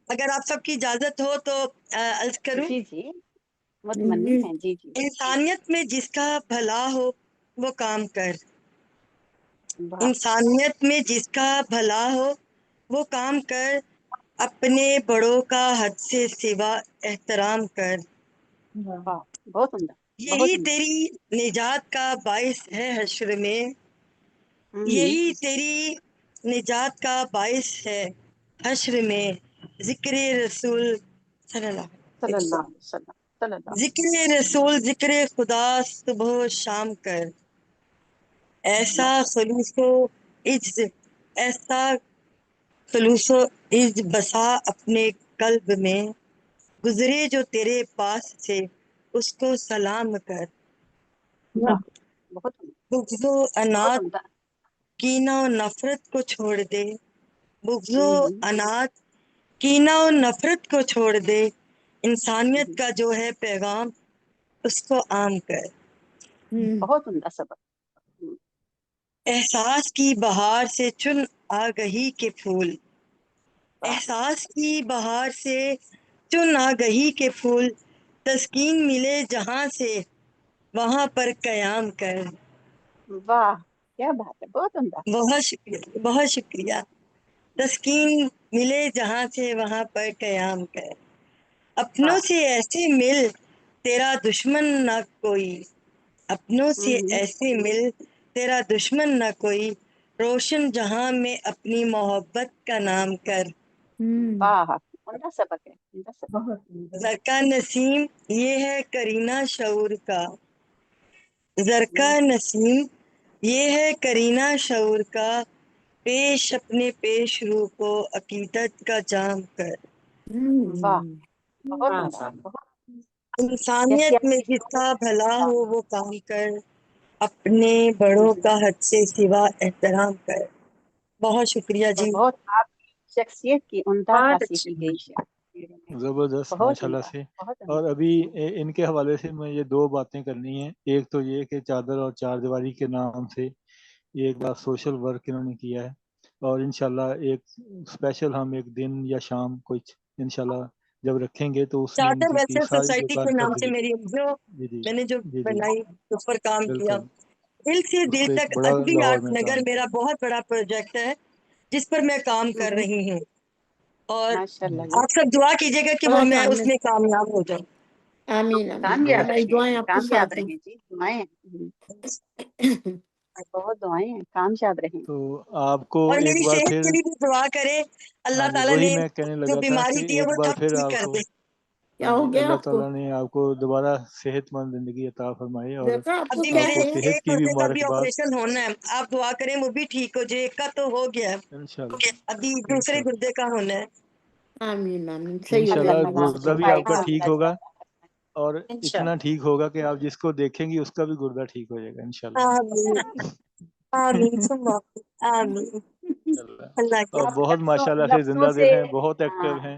اگر آپ سب کی اجازت ہو تو عرض کروں، جی جی متمنی ہیں، جی جی۔ انسانیت میں جس کا بھلا ہو وہ کام کر، واہ، انسانیت میں جس کا بھلا ہو وہ کام کر، اپنے بڑوں کا حد سے سوا احترام کر، واہ، بہت عمدہ، بہت یہی عمدہ۔ تیری نجات کا باعث ہے حشر میں، ہوں، یہی تیری نجات کا باعث ہے حشر میں، ذکر رسول صلی اللہ صلی علیہ اللہ وسلم، علیہ وسلم، صلی اللہ علیہ ذکر رسول ذکر خدا صبح و شام کر، ایسا خلوص و عجز، ایسا خلوص و عجز بسا اپنے قلب میں، گزرے جو تیرے پاس سے اس کو سلام کر، واہ، بہت عمدہ، بغض و بہت انات عمدہ۔ کینہ و نفرت کو چھوڑ دے، بغض و ہوں، انات کینہ و نفرت کو چھوڑ دے، انسانیت کا جو ہے پیغام اس کو عام کر، بہت عمدہ سبق۔ ہوں، احساس کی بہار سے چن آگہی کے پھول، واہ، احساس کی بہار سے چن آگہی کے پھول، تسکین ملے جہاں سے وہاں پر قیام کر، واہ، کیا بات ہے، بہت عمدہ۔ بہت شکریہ، بہت شکریہ، تسکین ملے جہاں سے وہاں پر قیام کر، اپنوں واہ، سے ایسے مل تیرا دشمن نہ کوئی، اپنوں سے ایسے مل تیرا دشمن نہ کوئی، روشن جہاں میں اپنی محبت کا نام کر، واہ، عمدہ سبق ہے، عمدہ سبق۔ زرکا نسیم یہ ہے کرینہ شعور کا، زرکا نسیم یہ ہے کرینہ شعور کا، پیش اپنے پیش رو کو عقیدت کا جام کر، واہ، بہت عمدہ، بہت انسانیت میں جس کا بھلا ہو وہ کام کر، اپنے بڑوں کا حد سے سوا احترام کر۔ بہت شکریہ جی۔ بہت آپ کی شخصیت کی عمدہ عکاسی کی گئی ہے، زبردست بہت ماشاء اللہ عمدہ، سے۔ بہت اور عمدہ۔ ابھی ان کے حوالے سے مجھے دو باتیں کرنی ہیں، ایک تو یہ کہ چادر اور چار دیواری کے نام سے ایک بار سوشل ورک انہوں نے کیا ہے، اور انشاءاللہ ایک اسپیشل ہم ایک دن یا شام کچھ انشاءاللہ جب رکھیں گے تو اس میں ان چارٹر کی ویلفیئر ساری جو سوسائٹی کے نام سے کارکردگی، میری جو جی جی میں نے جو جی جی بنائی اس پر کام کیا، بالکل، دل سے اس دل پہ ایک تک بڑا ادبی لاہور آرٹ میں نگر کام میرا بہت بڑا پروجیکٹ ہے جس پر میں کام کر رہی ہوں، اور ماشاء اللہ، آپ سب دعا کیجیے گا کہ وہ میں اس میں کامیاب ہو جاؤں۔ آمین آمین، کامیاب ہماری رہیں، دعائیں آپ کے کامیاب ساتھ ہیں۔ رہیں جی، دعائیں بہت دعائیں ہیں، کامیاب رہیں۔ تو آپ کو اور ایک میری بار صحت پھر، کے لیے بھی دعا کرے، ہاں اللہ جی تعالیٰ وہی نے میں کہنے جو لگا تھا کہ بیماری دی ہے ایک وہ بار پھر ٹھیک آپ کر کو، دے۔ ہاں کیا جی ہو گیا اللہ آپ کو؟ تعالیٰ نے آپ کو دوبارہ صحت مند زندگی عطا فرمائے، اور دیکھا آپ کو ابھی کیا میرے آپ کو کہیں؟ صحت ایک کی بھی پردے کا بھی مبارکباد آپریشن ہونا ہے، آپ دعا کریں وہ بھی ٹھیک ہو جائے، ایک کا تو ہو گیا ہے، انشاءاللہ ابھی دوسرے انشاءاللہ گردے کا ہونا ہے۔ آمین آمین، صحیح ہو اللہ جائے انشاءاللہ گا تعالیٰ اللہ آپ سے۔ گردہ بھی آپ کا ٹھیک ہوگا، اور اتنا انشاءاللہ، ٹھیک ہوگا کہ آپ جس کو دیکھیں گی اس کا بھی گردہ ٹھیک ہو جائے گا انشاءاللہ۔ آمین آمین ثم آمین، انشاءاللہ۔ اللہ اور کے بہت ماشاءاللہ سے زندہ لفظوں دل سے ہیں، بہت ایکٹیو ہاں، ہیں،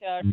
4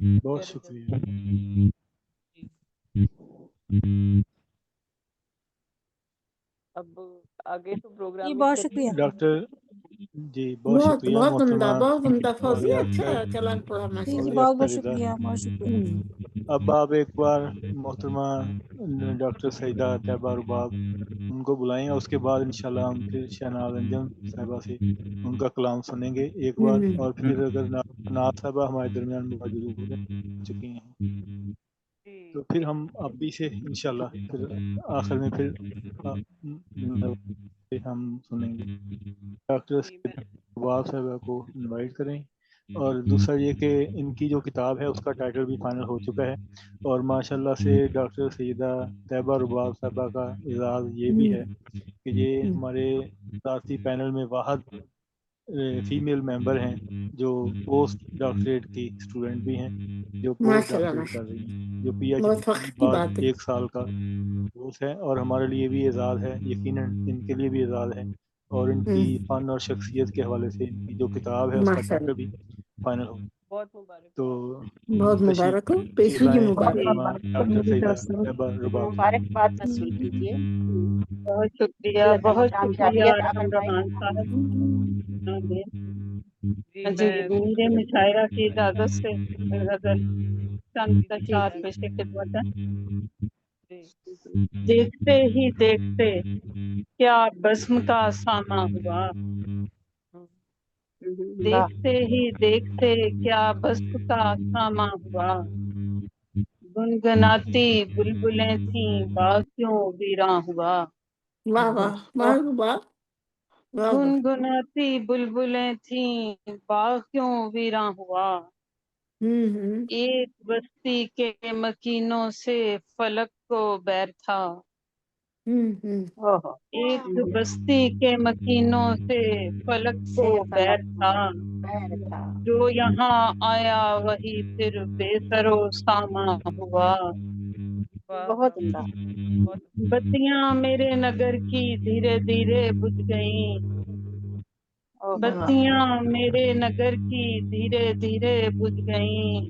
بہت شکریہ. اب آگے تو پروگرام جی میں بہت چلیے. شکریہ. ڈاکٹر جی بہت بہت شکریہ بہت محترمہ عمدہ، بہت عمدہ فوزی، فوزیہ اچھا اختر. کلام پڑھا جی ماشاء جی فوزیہ بہت بہت اختر رضا. شکریہ، بہت شکریہ. اب آپ ایک بار محترمہ ڈاکٹر سعیدہ طیبہ رباب ان کو بلائیں، اور اس کے بعد انشاءاللہ ہم پھر شہناز انجم صاحبہ سے ان کا کلام سنیں گے ایک بار، اور پھر اگر نعت صاحبہ ہمارے درمیان موجود ہو چکی ہیں تو پھر ہم ابھی سے انشاءاللہ پھر آخر میں پھر ہم سنیں گے. ڈاکٹر سعیدہ رباب صاحبہ کو انوائٹ کریں. اور دوسرا یہ کہ ان کی جو کتاب ہے اس کا ٹائٹل بھی فائنل ہو چکا ہے، اور ماشاءاللہ سے ڈاکٹر سیدہ طیبہ رباب صاحبہ کا اعزاز یہ بھی ہے کہ یہ ہمارے ساتھی پینل میں واحد فیمیل ممبر ہیں جو پوسٹ ڈاکٹریٹ کی اسٹوڈنٹ بھی ہیں، جو پوسٹ ماشاء اللہ ڈاکٹریٹ کر رہی ہیں، جو پی ایچ بہت ڈی فخر کی بعد بات ہے. 1 سال کا کورس ہے، اور ہمارے لیے بھی اعزاز ہے، یقیناً ان کے لیے بھی اعزاز ہے. اور ان کی فن اور شخصیت کے حوالے سے ان کی جو کتاب ہے اس کا ماشاء ٹائٹل اللہ بھی فائنل ہو. بہت مبارک. تو بہت تشریف مبارک ہو، پیشگی لائیں مبارک. محترمہ ڈاکٹر سعیدہ طیبہ رباب. مبارکباد وصول کیجیے. بہت شکریہ، اللہ تعالیٰ بہت شکریہ کامیابیت عطا ارحم فرمائے. رحمان صاحب. جی جی میں میرے مشاعرہ کی اجازت سے غزل چند اشعار جی پیش خدمت ہے. جی دیکھتے ہی دیکھتے کیا بزم کا ساماں ہوا، واہ. دیکھتے ہی دیکھتے کیا بزم کا ساماں ہوا، گنگناتی بلبلیں تھیں باغ کیوں ویراں ہوا، واہ واہ واہ واہ واہ واہ. گنگناتی بلبلیں تھیں باغ کیوں ویراں ہوا، ایک بستی کے مکینوں سے فلک کو بیر تھا، اوہو. ایک بستی کے مکینوں سے فلک کو سے بیر فلک تھا، بیر تھا. جو یہاں آیا وہی پھر بے سر و ساماں ہوا، واہ بہت واہ عمدہ. بہت بتیاں میرے نگر کی دھیرے دھیرے بجھ گئیں، اوہو. بتیاں میرے نگر کی دھیرے دھیرے بجھ گئیں،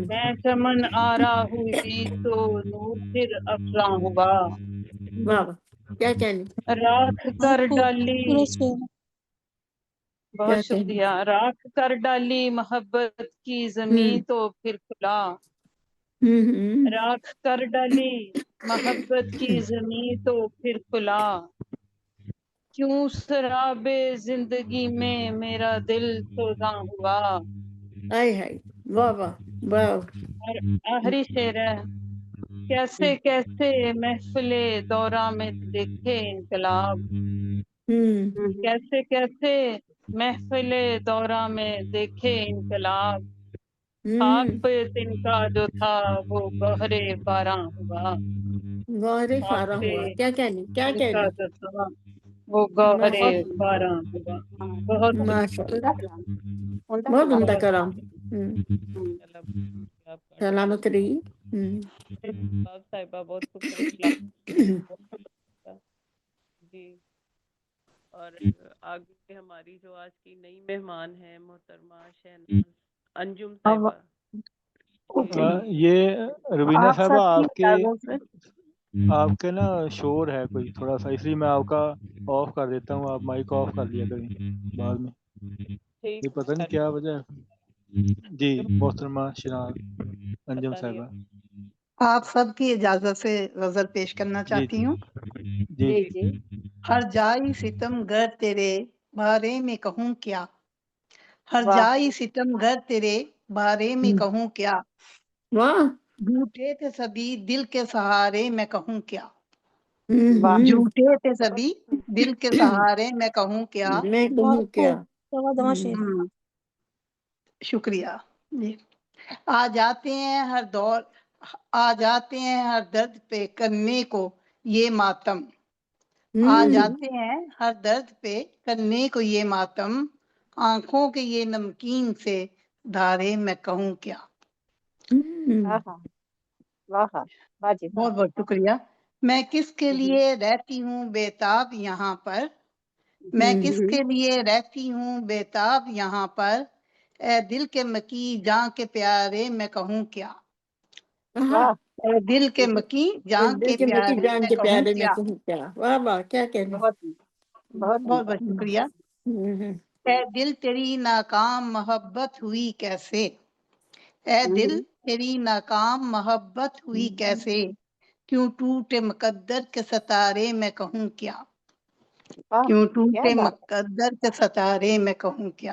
میں چمن آرا ہوئی تو نور پھر افلاں ہوا، واہ واہ. کیا کہنے، راکھ مائک کر کو ڈالی، پورا سو. بہت کیا کہنے. شکریہ، راکھ کر ڈالی محبت کی زمیں تو پھر کھلا، راکھ کر ڈالی محبت کی زمیں تو پھر کھلا، کیوں سراب زندگی میں میرا دل سوزاں ہوا. آئے ہائے، واہ واہ واہ. اور آخری شعر ہے، کیسے کیسے محفل دورہ میں دیکھے انقلاب، کیسے کیسے محفل دورہ میں دیکھے انقلاب، خاک پہ تنکا جو تھا وہ گوہر باراں ہوا، گوہرے خاک فارا پہ ہوا. کیا کہنے، کیا تنکا کہنے. جو تھا وہ گوہر ماشاء بہت عمدہ. باراں ہوا. ہاں. بہت ماشاء عمدہ اللہ، کلام. عمدہ بہت کلام. عمدہ بہت کلام. اللہ آپ کا سلامت رہی. باب صاحبہ بہت خوبصورت کلام. جی اور آگے ہماری جو آج کی نئی مہمان ہے محترمہ شہناز انجم صاحبہ. یہ روینہ آپ صاحبہ سب کی اجازت سے آپ کے نا شور ہے کوئی تھوڑا سا، اس لیے میں آپ کا آف کر دیتا ہوں، آپ مائک آف کر لیا کریں بعد میں، یہ پتہ نہیں کیا وجہ ہے. جی محترمہ شہناز انجم صاحبہ. آپ سب کی اجازت سے غزل پیش کرنا جی چاہتی ہوں. جی جی جی. ہر جائی ستم گر تیرے بارے میں کہوں کیا، ہر واہ. جائی ستم گر تیرے بارے میں کہوں کیا، واہ. جھوٹے تھے سبھی دل کے سہارے میں کہوں کیا، واہ. جھوٹے تھے سبھی دل کے سہارے میں کہوں کیا. میں کہوں کیا. دوا شیر. شکریہ جی. آ جاتے ہیں ہر دور، آ جاتے ہیں ہر درد پہ کرنے کو یہ ماتم، آ جاتے ہیں ہر درد پہ کرنے کو یہ ماتم، آنکھوں کے یہ نمکین سے دھارے میں کہوں کیا. واہ باجی. بہت بہت شکریہ. میں کس کے لیے رہتی ہوں بےتاب یہاں پر، میں کس کے لیے رہتی ہوں بےتاب یہاں پر، اے دل کے مکی جان کے پیارے میں کہوں کیا، ہاں اے دل کے مکی جان دل کے کے مکی پیارے جان میں کے کہوں پیارے میں کیا۔ کہوں کیا، واہ واہ کیا کہنا۔ بہت بہت بہت بہت شکریہ۔ ہوں، اے دل تیری ناکام محبت ہوئی کیسے، اے دل تیری ناکام محبت ہوئی کیسے، کیوں ٹوٹے مقدر کے ستارے میں کہوں کیا، کیوں ٹوٹے مقدر کے ستارے میں کہوں کیا۔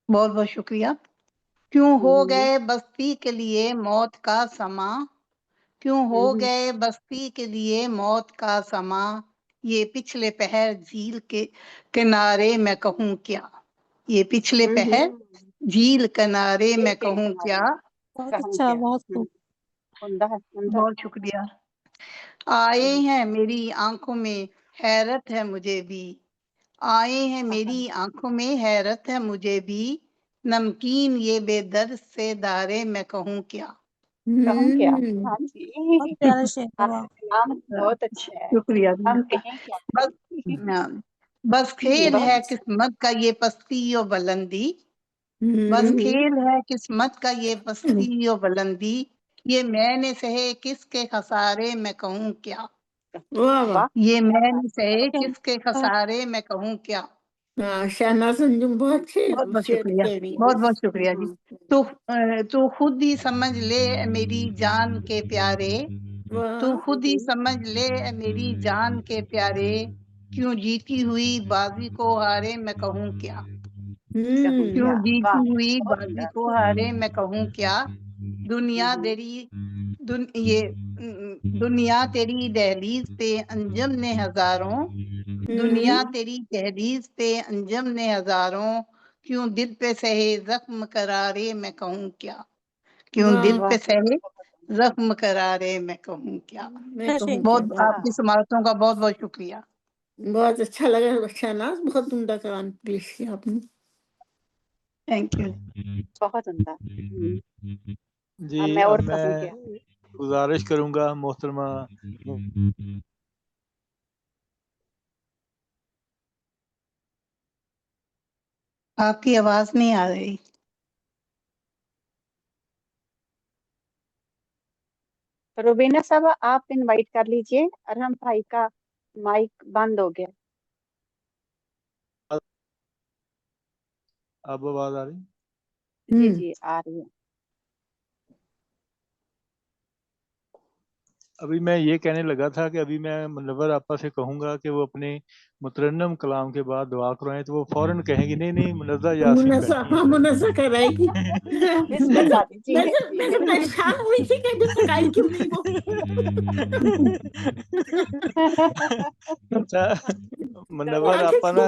بہت بہت شکریہ۔ کیوں ہو گئے بستی کے لیے موت کا سما، کیوں ہو گئے بستی کے لیے موت کا سما، یہ پچھلے پہر جھیل کے کنارے میں کہوں کیا، یہ پچھلے پہر جھیل کنارے میں کہوں کیا۔ بہت اچھا، بہت خوب۔ بہت شکریہ۔ آئے ہیں میری آنکھوں میں حیرت ہے مجھے بھی، آئے ہیں میری آنکھوں میں حیرت ہے مجھے بھی، نمکین یہ بے درد سے دارے میں کہوں کیا۔ کہوں کیا، ہاں جی، بہت پیارا شعر ہے، آپ واہ۔ کا کلام بہت اچھا ہے، شکریہ۔ ہم کہیں کیا۔ بس بس کھیل بہت ہے اچھا۔ قسمت کا یہ پستی و بلندی، بس کھیل ہے قسمت کا یہ پستی و بلندی، یہ میں نے سہے کس کے خسارے میں کہوں کیا، واہ واہ۔ یہ میں نے سہے کس کے خسارے میں کہوں کیا۔ ہاں، شہناز انجم بہت بہت بہت شعر شکریہ، کہہ رہی بہت بہت ہے۔ شکریہ جی۔ تو خود ہی سمجھ لے اے میری جان کے پیارے، تو واہ، خود ہی سمجھ لے اے میری جان کے پیارے، کیوں جیتی ہوئی بازی کو ہارے میں کہوں کیا، کیوں جیتی ہوئی بازی کو ہارے میں کہوں کیا۔ دنیا تیری یہ دنیا تیری دہلیز پہ انجم نے ہزاروں، دنیا تیری دہلیز پہ انجم نے ہزاروں، کیوں دل پہ سہے زخم قرارے میں کہوں کیا، کیوں دل پہ سہے زخم قرارے میں کہوں کیا۔ میں کہوں بہت کیا۔ آپ کی سماعتوں کا بہت بہت شکریہ۔ بہت اچھا لگا شہناز، بہت عمدہ کلام پیش کیا آپ نے۔ Thank you. بہت عمدہ۔ جی میں اور اب کہوں میں کیا۔ گزارش کروں گا محترمہ، آپ کی آواز نہیں آ رہی۔ روبینہ صاحبہ آپ انوائٹ کر لیجئے، ارحم بھائی کا مائک بند ہو گیا۔ اب آواز آ رہی؟ جی جی آ رہی ہے۔ ابھی میں یہ کہنے لگا تھا کہ ابھی میں منور آپا سے کہوں گا کہ وہ اپنے مترنم کلام کے بعد دعا کروائیں، تو وہ فوراً کہیں گی نہیں نہیں منزہ یاسین منزہ، بیٹھی ہاں ہیں۔ منزہ کرائے گی۔ بسم میں اللہ دیجیے۔ تو پریشان ہوئی تھی کہ ابھی تک آئی کیوں نہیں وہ۔ اچھا منور آپا نا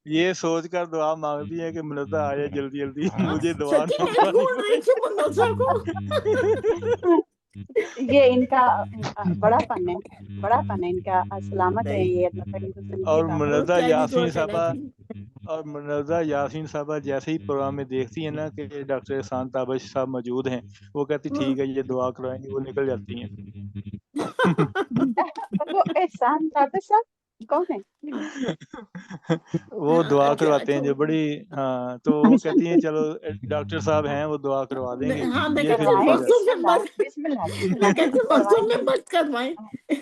یہ سوچ کر دعا مانگتی ہے کہ منزہ آئے جلدی جلدی، مجھے دعا سچی نہ میں پڑے۔ بول رہی تھی منزہ کو۔ یہ ان کا بڑا فن ہے، بڑا فن ہے ان کا۔ سلامت رہے یہ اللہ تعالیٰ کو زندگی اور عطا منزہ کیا بھی دعا یاسین صاحبہ چلاتی۔ اور منزہ یاسین صاحبہ جیسے ہی پروگرام میں دیکھتی ہیں نا کہ ڈاکٹر احسان تابش صاحب موجود ہیں، وہ کہتی ٹھیک ہے یہ دعا کروائیں گے، وہ نکل جاتی ہیں۔ وہ احسان تابش صاحب کون ہے؟ وہ دعا کرواتے ہیں جو بڑی، ہاں تو وہ کہتی ہیں چلو ڈاکٹر صاحب ہیں وہ دعا کروا دیں گے، ہاں میں یہ کہتی پھر ہوں نکل مخصوص جاتی میں مت، بسم اللہ بسم میں اللہ کہتی ہوں مخصوص میں مت کروائیں۔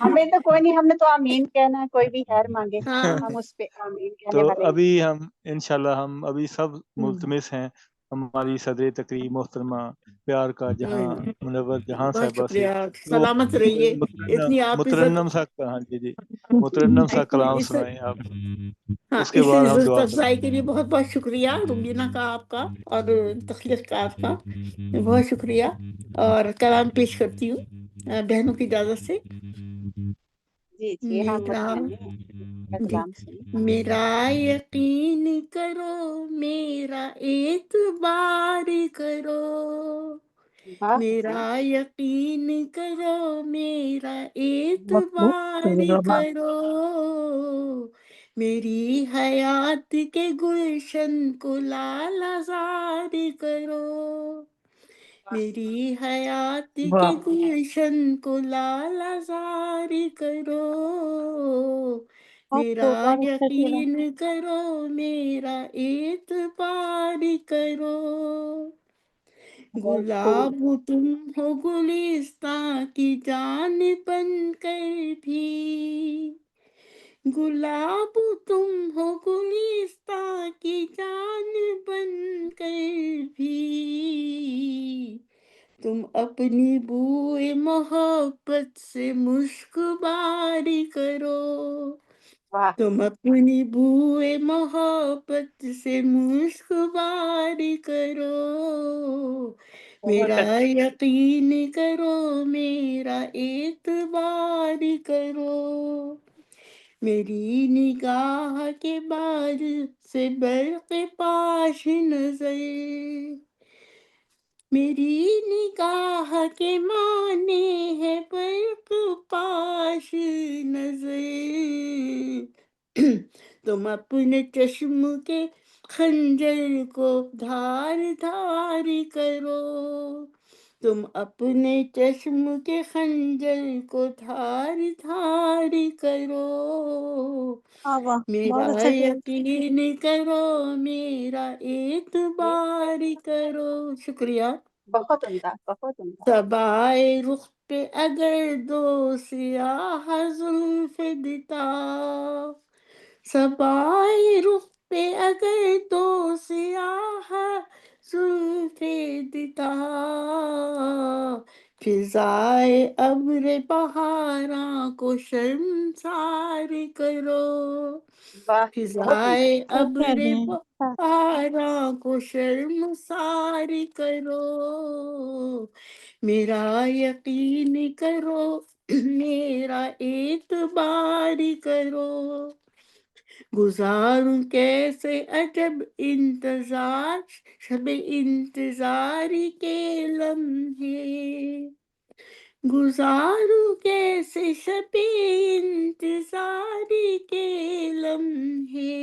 ہمیں تو کوئی نہیں، ہم نے تو آمین کہنا ہے، کوئی بھی خیر مانگے ہاں ہم اس پہ آمین کہنے تو والے ہیں۔ ابھی ہم انشاءاللہ ہم ابھی سب ملتمس ہیں ہماری صدر تقریب محترمہ پیار کا جہاں منور جہاں بہت صاحبہ سے شکریہ، وہ سلامت رہیے۔ اتنی آپ مترنم سا، ہاں جی جی مترنم سا کلام سنائیں آپ، ہاں اس کے اس بعد ہم عزت دعا افزائی کے لیے بہت بہت شکریہ روبینہ کا، آپ کا اور تخلیق کار کا بہت شکریہ۔ اور کلام پیش کرتی ہوں بہنوں کی اجازت سے۔ جی جی ہم کلام سنیں۔ میرا یقین کرو، میرا اعتبار کرو، میرا یقین کرو، میرا اعتبار کرو، میری حیات کے گلشن کو لال زار کرو، میری حیات کے گلشن کو لال زار کرو، میرا یقین کرو، میرا اعتبار کرو، گلاب تم ہو گلستاں کی جان بن کر بھی، گلاب تم ہو گلستاں کی جان بن کر بھی، تم اپنی بوئے محبت سے مشک باری کرو، تم اپنی بوئے محبت سے مشک باری کرو، میرا یقین کرو، میرا اعتبار کرو، میری نگاہ کے بار سے برق پاش نظر، میری نگاہ کے معنی ہے برق پاش نظر، تم اپنے چشم کے خنجر کو دھار دھار کرو، تم اپنے چشم کے خنجر کو دھار دھار کرو، میرا یقین کرو، میرا اعتبار کرو۔ شکریہ۔ بہت عمدہ، بہت عمدہ۔ صبائے رخ پہ اگر دو سیاہ زلف دیتا، صبائے رخ پہ اگر دو سیاہ زلف دیتا، فضائے ابر بہاراں کو شرمسار کرو، فضائے ابر بہاراں کو شرمسار کرو، میرا یقین کرو، میرا اعتبار کرو، گزاروں کیسے عجب انتظار شب انتظار کے لمحے، گزاروں کیسے شب انتظار کے لمحے،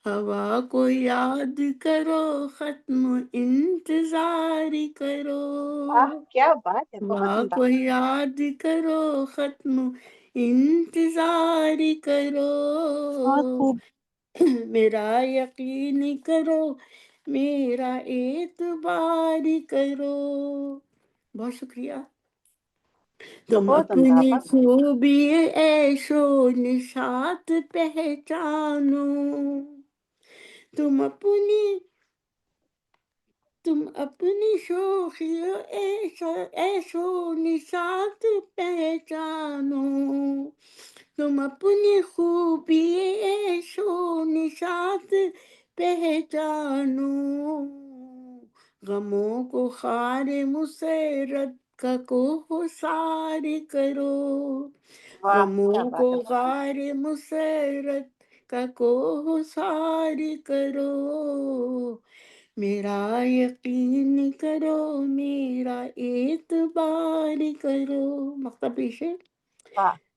ہوا کو یاد کرو، ختم انتظار کرو، کیا بات ہے، بہت ہوا عمدہ۔ کو یاد کرو، ختم انتظار کرو، میرا یقین کرو، میرا اعتبار کرو۔ بہت شکریہ۔ تم بہت عمدہ، اپنی بہت۔ خوبی عیش و نشاط پہچانو، تم اپنی شوخی عیش و نشاط پہچانو، تم اپنی خوبی عیش و نشاط پہچانو، غموں کو خار مسرت کا کوہسار کرو، غموں کو خار مسرت کا کوہسار کرو، میرا یقین کرو، میرا اعتبار کرو۔ مقطع پیش ہے۔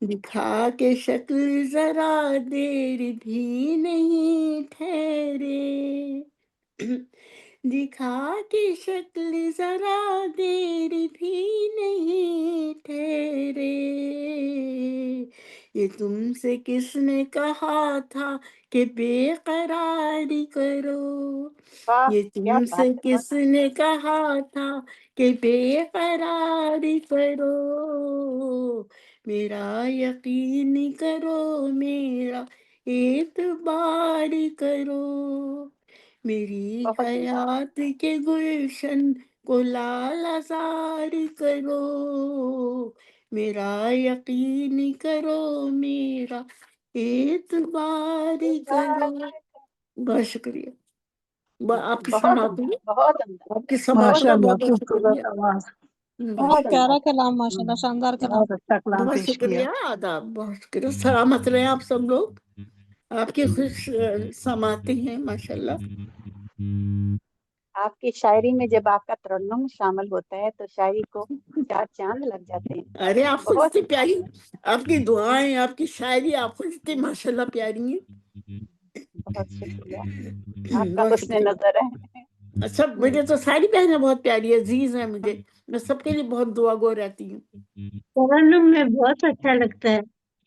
دکھا کے شکل ذرا دیر بھی نہیں ٹھہرے، دکھا کے شکل ذرا دیر بھی نہیں ٹھہرے، یہ تم سے کس نے کہا تھا کہ بے قراری کرو، یہ تم سے کس نے کہا تھا کہ بے قراری کرو، میرا یقین کرو، میرا اعتبار کرو، میری حیات کے گلشن کو لال زار کرو، میرا یقین کرو، میرا اعتبار کرو۔ بہت شکریہ۔ آپ کی سماعت ہوئی، بہت عمدہ، آپ کی سماعت ماشاء کا اللہ، بہت بہت شکریہ۔ خوبصورت آواز، بہت پیارا کلام، ماشاء اللہ، شاندار کلام۔ بہت اچھا کلام بہت پیش کیا۔ شکریہ، آداب، بہت شکریہ۔ سلامت رہیں آپ سب لوگ، آپ کی خوش سماعتیں ہیں ماشاء اللہ۔ آپ کی شاعری میں جب آپ کا ترنم شامل ہوتا ہے تو شاعری کو چار چاند لگ جاتے ہیں۔ ارے آپ خود بہت اتنی پیاری، آپ کی دعائیں، آپ کی شاعری، آپ خود اتنی ماشاء اللہ پیاری ہیں۔ بہت شکریہ، آپ کا بہت حسن شکریہ۔ نظر ہے۔ سب مجھے تو ساری بہنیں بہت پیاری عزیز ہیں مجھے، میں سب کے لیے بہت دعا گو رہتی ہوں۔ ترنم میں بہت اچھا لگتا ہے،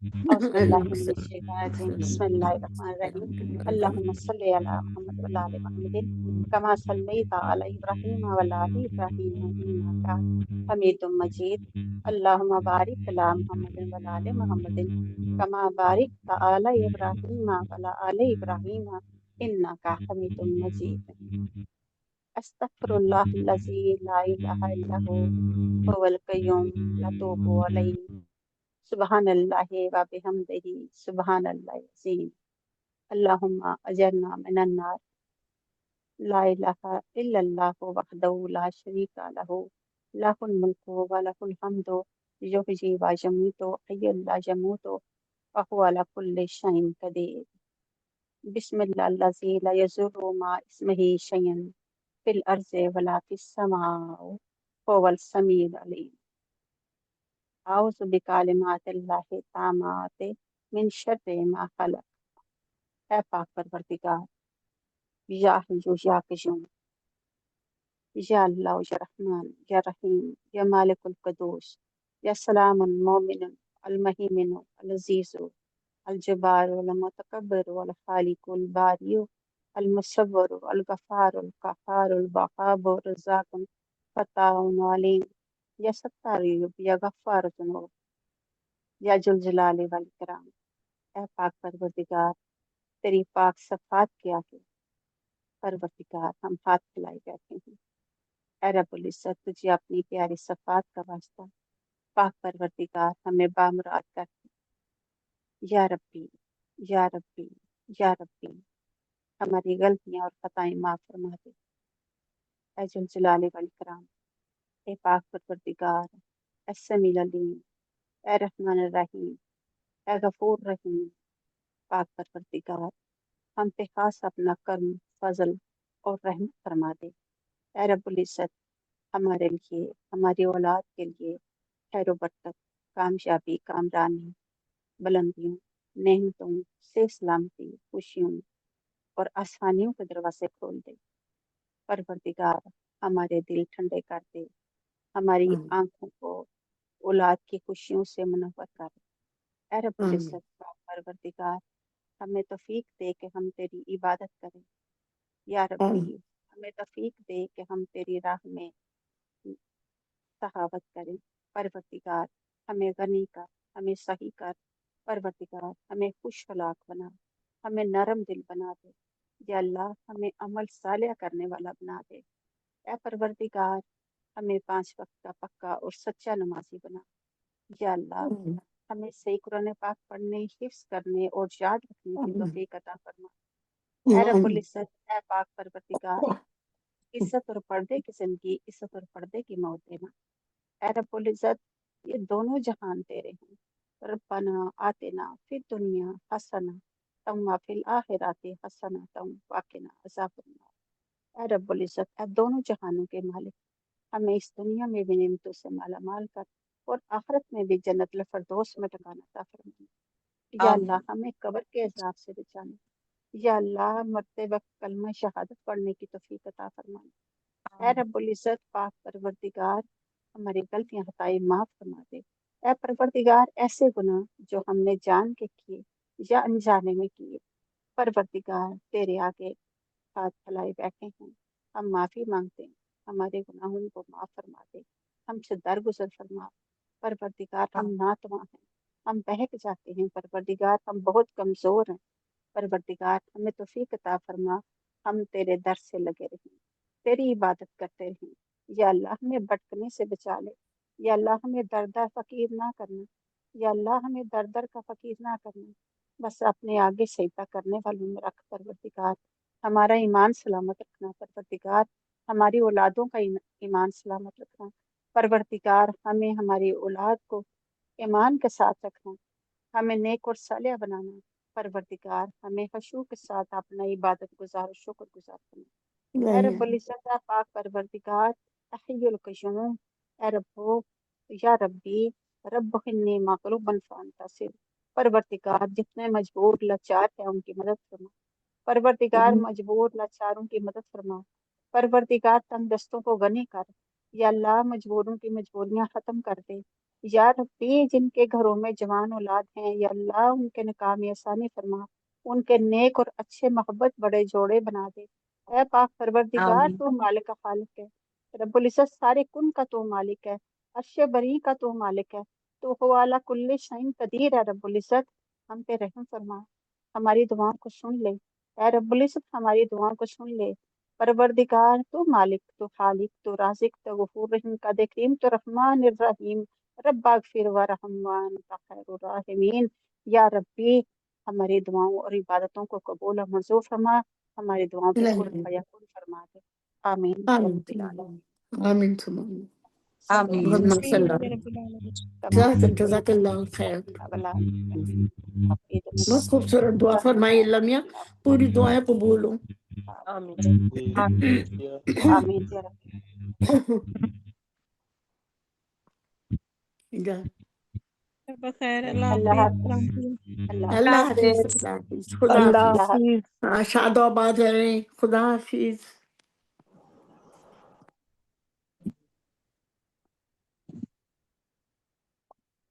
أعوذ بالله من الشيطان الرجيم بسم الله الرحمن الرحيم اللهم صل على محمد وعلى آل محمد كما صليت على إبراهيم وعلى آل إبراهيم إنك حميد مجيد اللهم بارك على محمد وعلى آل محمد كما باركت على إبراهيم وعلى آل إبراهيم إنك حميد مجيد أستغفر الله الذي لا إله إلا هو القيوم لا أتوب عليه سبحان اللہ و بحمدہ سبحان اللہ العظیم اللہم اجرنا من النار لا الہ الا اللہ وحدہ لا شریک لہ لہ الملک و لہ الحمد یحیی و یمیت حی لا یموت وهو علی کل شیء قدیر بسم اللہ الذی لا یضر مع اسمہ شیء فی الارض ولا فی السماء وهو السمیع العلیم اعوذ بکلمات اللہ التامات من شر ما خلق۔ اے پاک پروردگار، یا حیو یا قیوم، یا اللہ یا رحمان یا رحیم یا مالک القدوس یا سلام المومن المہیمن العزیز الجبار المتکبر الخالق الباری المصور الغفار القہار الوہاب الرزاق فتاح علیم یا ستار یا غفار ذنوب یا ذوالجلال والاکرام۔ اے پاک پروردگار، تیری پاک صفات کے آگے پروردگار ہم ہاتھ پھیلائے بیٹھے ہیں۔ اے رب العزت، تجھے اپنی پیاری صفات کا واسطہ پاک پروردگار ہمیں بامراد کر دے۔ یا ربی یا ربی یا ربی، ہماری غلطیاں اور خطائیں معاف فرما دے۔ اے ذوالجلال والاکرام، اے پاک پروردگار، اے سمیع العلیم، اے رحمان الرحیم، اے غفور رحیم، پاک پروردگار ہم پہ خاص اپنا کرم، فضل اور رحمت فرما دے۔ اے رب العزت، ہمارے لیے، ہماری اولاد کے لیے خیر و برکت، کامیابی، کامرانی، بلندیوں، نعمتوں سے سلامتی، خوشیوں اور آسانیوں کے دروازے کھول دے۔ پروردگار ہمارے دل ٹھنڈے کر دے، ہماری آنکھوں کو اولاد کی خوشیوں سے منور کر دے۔ اے رب العزت، پروردگار ہمیں توفیق دے کہ ہم تیری عبادت کریں۔ یا ربی، ہمیں توفیق دے کہ ہم تیری راہ میں سخاوت کریں۔ پروردگار ہمیں غنی کر، ہمیں صحیح کر۔ پروردگار ہمیں خوش اخلاق بنا، ہمیں نرم دل بنا دے۔ یا اللہ ہمیں عمل صالح کرنے والا بنا دے۔ اے پروردگار ہمیں 5 وقت کا پکا اور سچا نمازی بنا۔ یا اللہ ہمیں صحیح قرآن پاک پڑھنے، حفظ کرنے اور یاد رکھنے کی توفیق عطا فرما۔ اے رب العزت، اے پاک پروردگار، عزت اور پردے کی زندگی، عزت اور پردے کی موت دینا۔ اے رب العزت، یہ دونوں جہان تیرے ہیں۔ ربنا آتنا فی الدنیا حسنہ فی الآخرات حسنۃ وقنا عذاب النار۔ اے رب العزت، اے دونوں جہانوں کے مالک، ہمیں اس دنیا میں بھی نعمتوں سے مالا مال کر اور آخرت میں بھی جنت الفردوس میں ٹھکانا عطا فرما۔ یا اللہ ہمیں قبر کے عذاب سے بچانا۔ یا اللہ مرتے وقت کلمہ شہادت پڑھنے کی توفیق عطا فرمانا۔ اے رب العزت، پاک پروردگار ہماری غلطیاں خطائیں معاف فرما دے۔ اے پروردگار ایسے گناہ جو ہم نے جان کے کیے یا انجانے میں کیے، پروردگار تیرے آگے ہاتھ پھیلائے بیٹھے ہیں، ہم معافی مانگتے ہیں، ہمارے گناہوں کو معاف فرما دے، ہم سے درگزر فرما۔ پروردگار ہم ناتواں ہیں، ہم بہک جاتے ہیں۔ پروردگار ہم بہت کمزور ہیں۔ پروردگار ہمیں توفیق عطا فرما، ہم تیرے در سے لگے رہیں، تیری عبادت کرتے رہیں۔ یا اللہ ہمیں بھٹکنے سے بچا لے۔ یا اللہ ہمیں در در فقیر نہ کرنا۔ یا اللہ ہمیں در در کا فقیر نہ کرنا، بس اپنے آگے سجدہ کرنے والوں میں رکھ۔ پروردگار ہمارا ایمان سلامت رکھنا۔ پروردگار ہماری اولادوں کا ایمان سلامت رکھنا۔ پروردگار ہمیں ہماری اولاد کو ایمان کے ساتھ رکھنا، ہمیں نیک اور صالح بنانا۔ پروردگار ہمیں خشوع کے ساتھ اپنا عبادت گزار و شکر گزار کرنا۔ اے رب العزت، اے پاک پروردگار حی القیوم، اے رب یا ربی رب انی مغلوب فانتصر۔ پروردگار جتنے مجبور لاچار ہیں ان کی مدد فرما۔ پروردگار مجبور لاچاروں کی مدد فرما۔ پروردگار تنگ دستوں کو غنی کر۔ یا اللہ مجبوروں کی مجبوریاں ختم کر دے۔ یا ربی جن کے گھروں میں جوان اولاد ہیں یا اللہ ان کے نکاح میں آسانی فرما، ان کے نیک اور اچھے محبت بڑے جوڑے بنا دے۔ اے پاک پروردگار تو مالک کا خالق ہے، رب العزت سارے کن کا تو مالک ہے، عرش بری کا تو مالک ہے، تو ہو اعلیٰ کل شعین قدیر ہے۔ رب العزت ہم پہ رحم فرما، ہماری دعاؤں کو سن لے، اے رب العزت ہماری دعاؤں کو سن لے۔ پروردگار تو مالک تو خالق تو رازق تو غفور رحیم کا کریم تو رحمان الرحیم، رب اغفر ورحم وانت خیر الراحمین۔ یا ربی ہماری دعاؤں اور عبادتوں کو قبول اور منظور فرما، ہماری دعاؤں پہ کن فیکون فرما دے، آمین یا رب العالمین۔ آمین آمین محمد صلی اللہ یا رب العالمین۔ تمام جزاک اللہ خیر۔ عید بہت خوبصورت دعا فرمائی اللہ میاں، پوری دعائیں قبول ہوں۔ آمین۔ آمین یا رب۔ بخیر، اللہ اللہ حافظ، السلام حافظ، علیکم۔ اللہ حافظ، اللہ حافظ، خدا اللہ حافظ، حافظ۔ شاد و آباد رہیں، خدا حافظ۔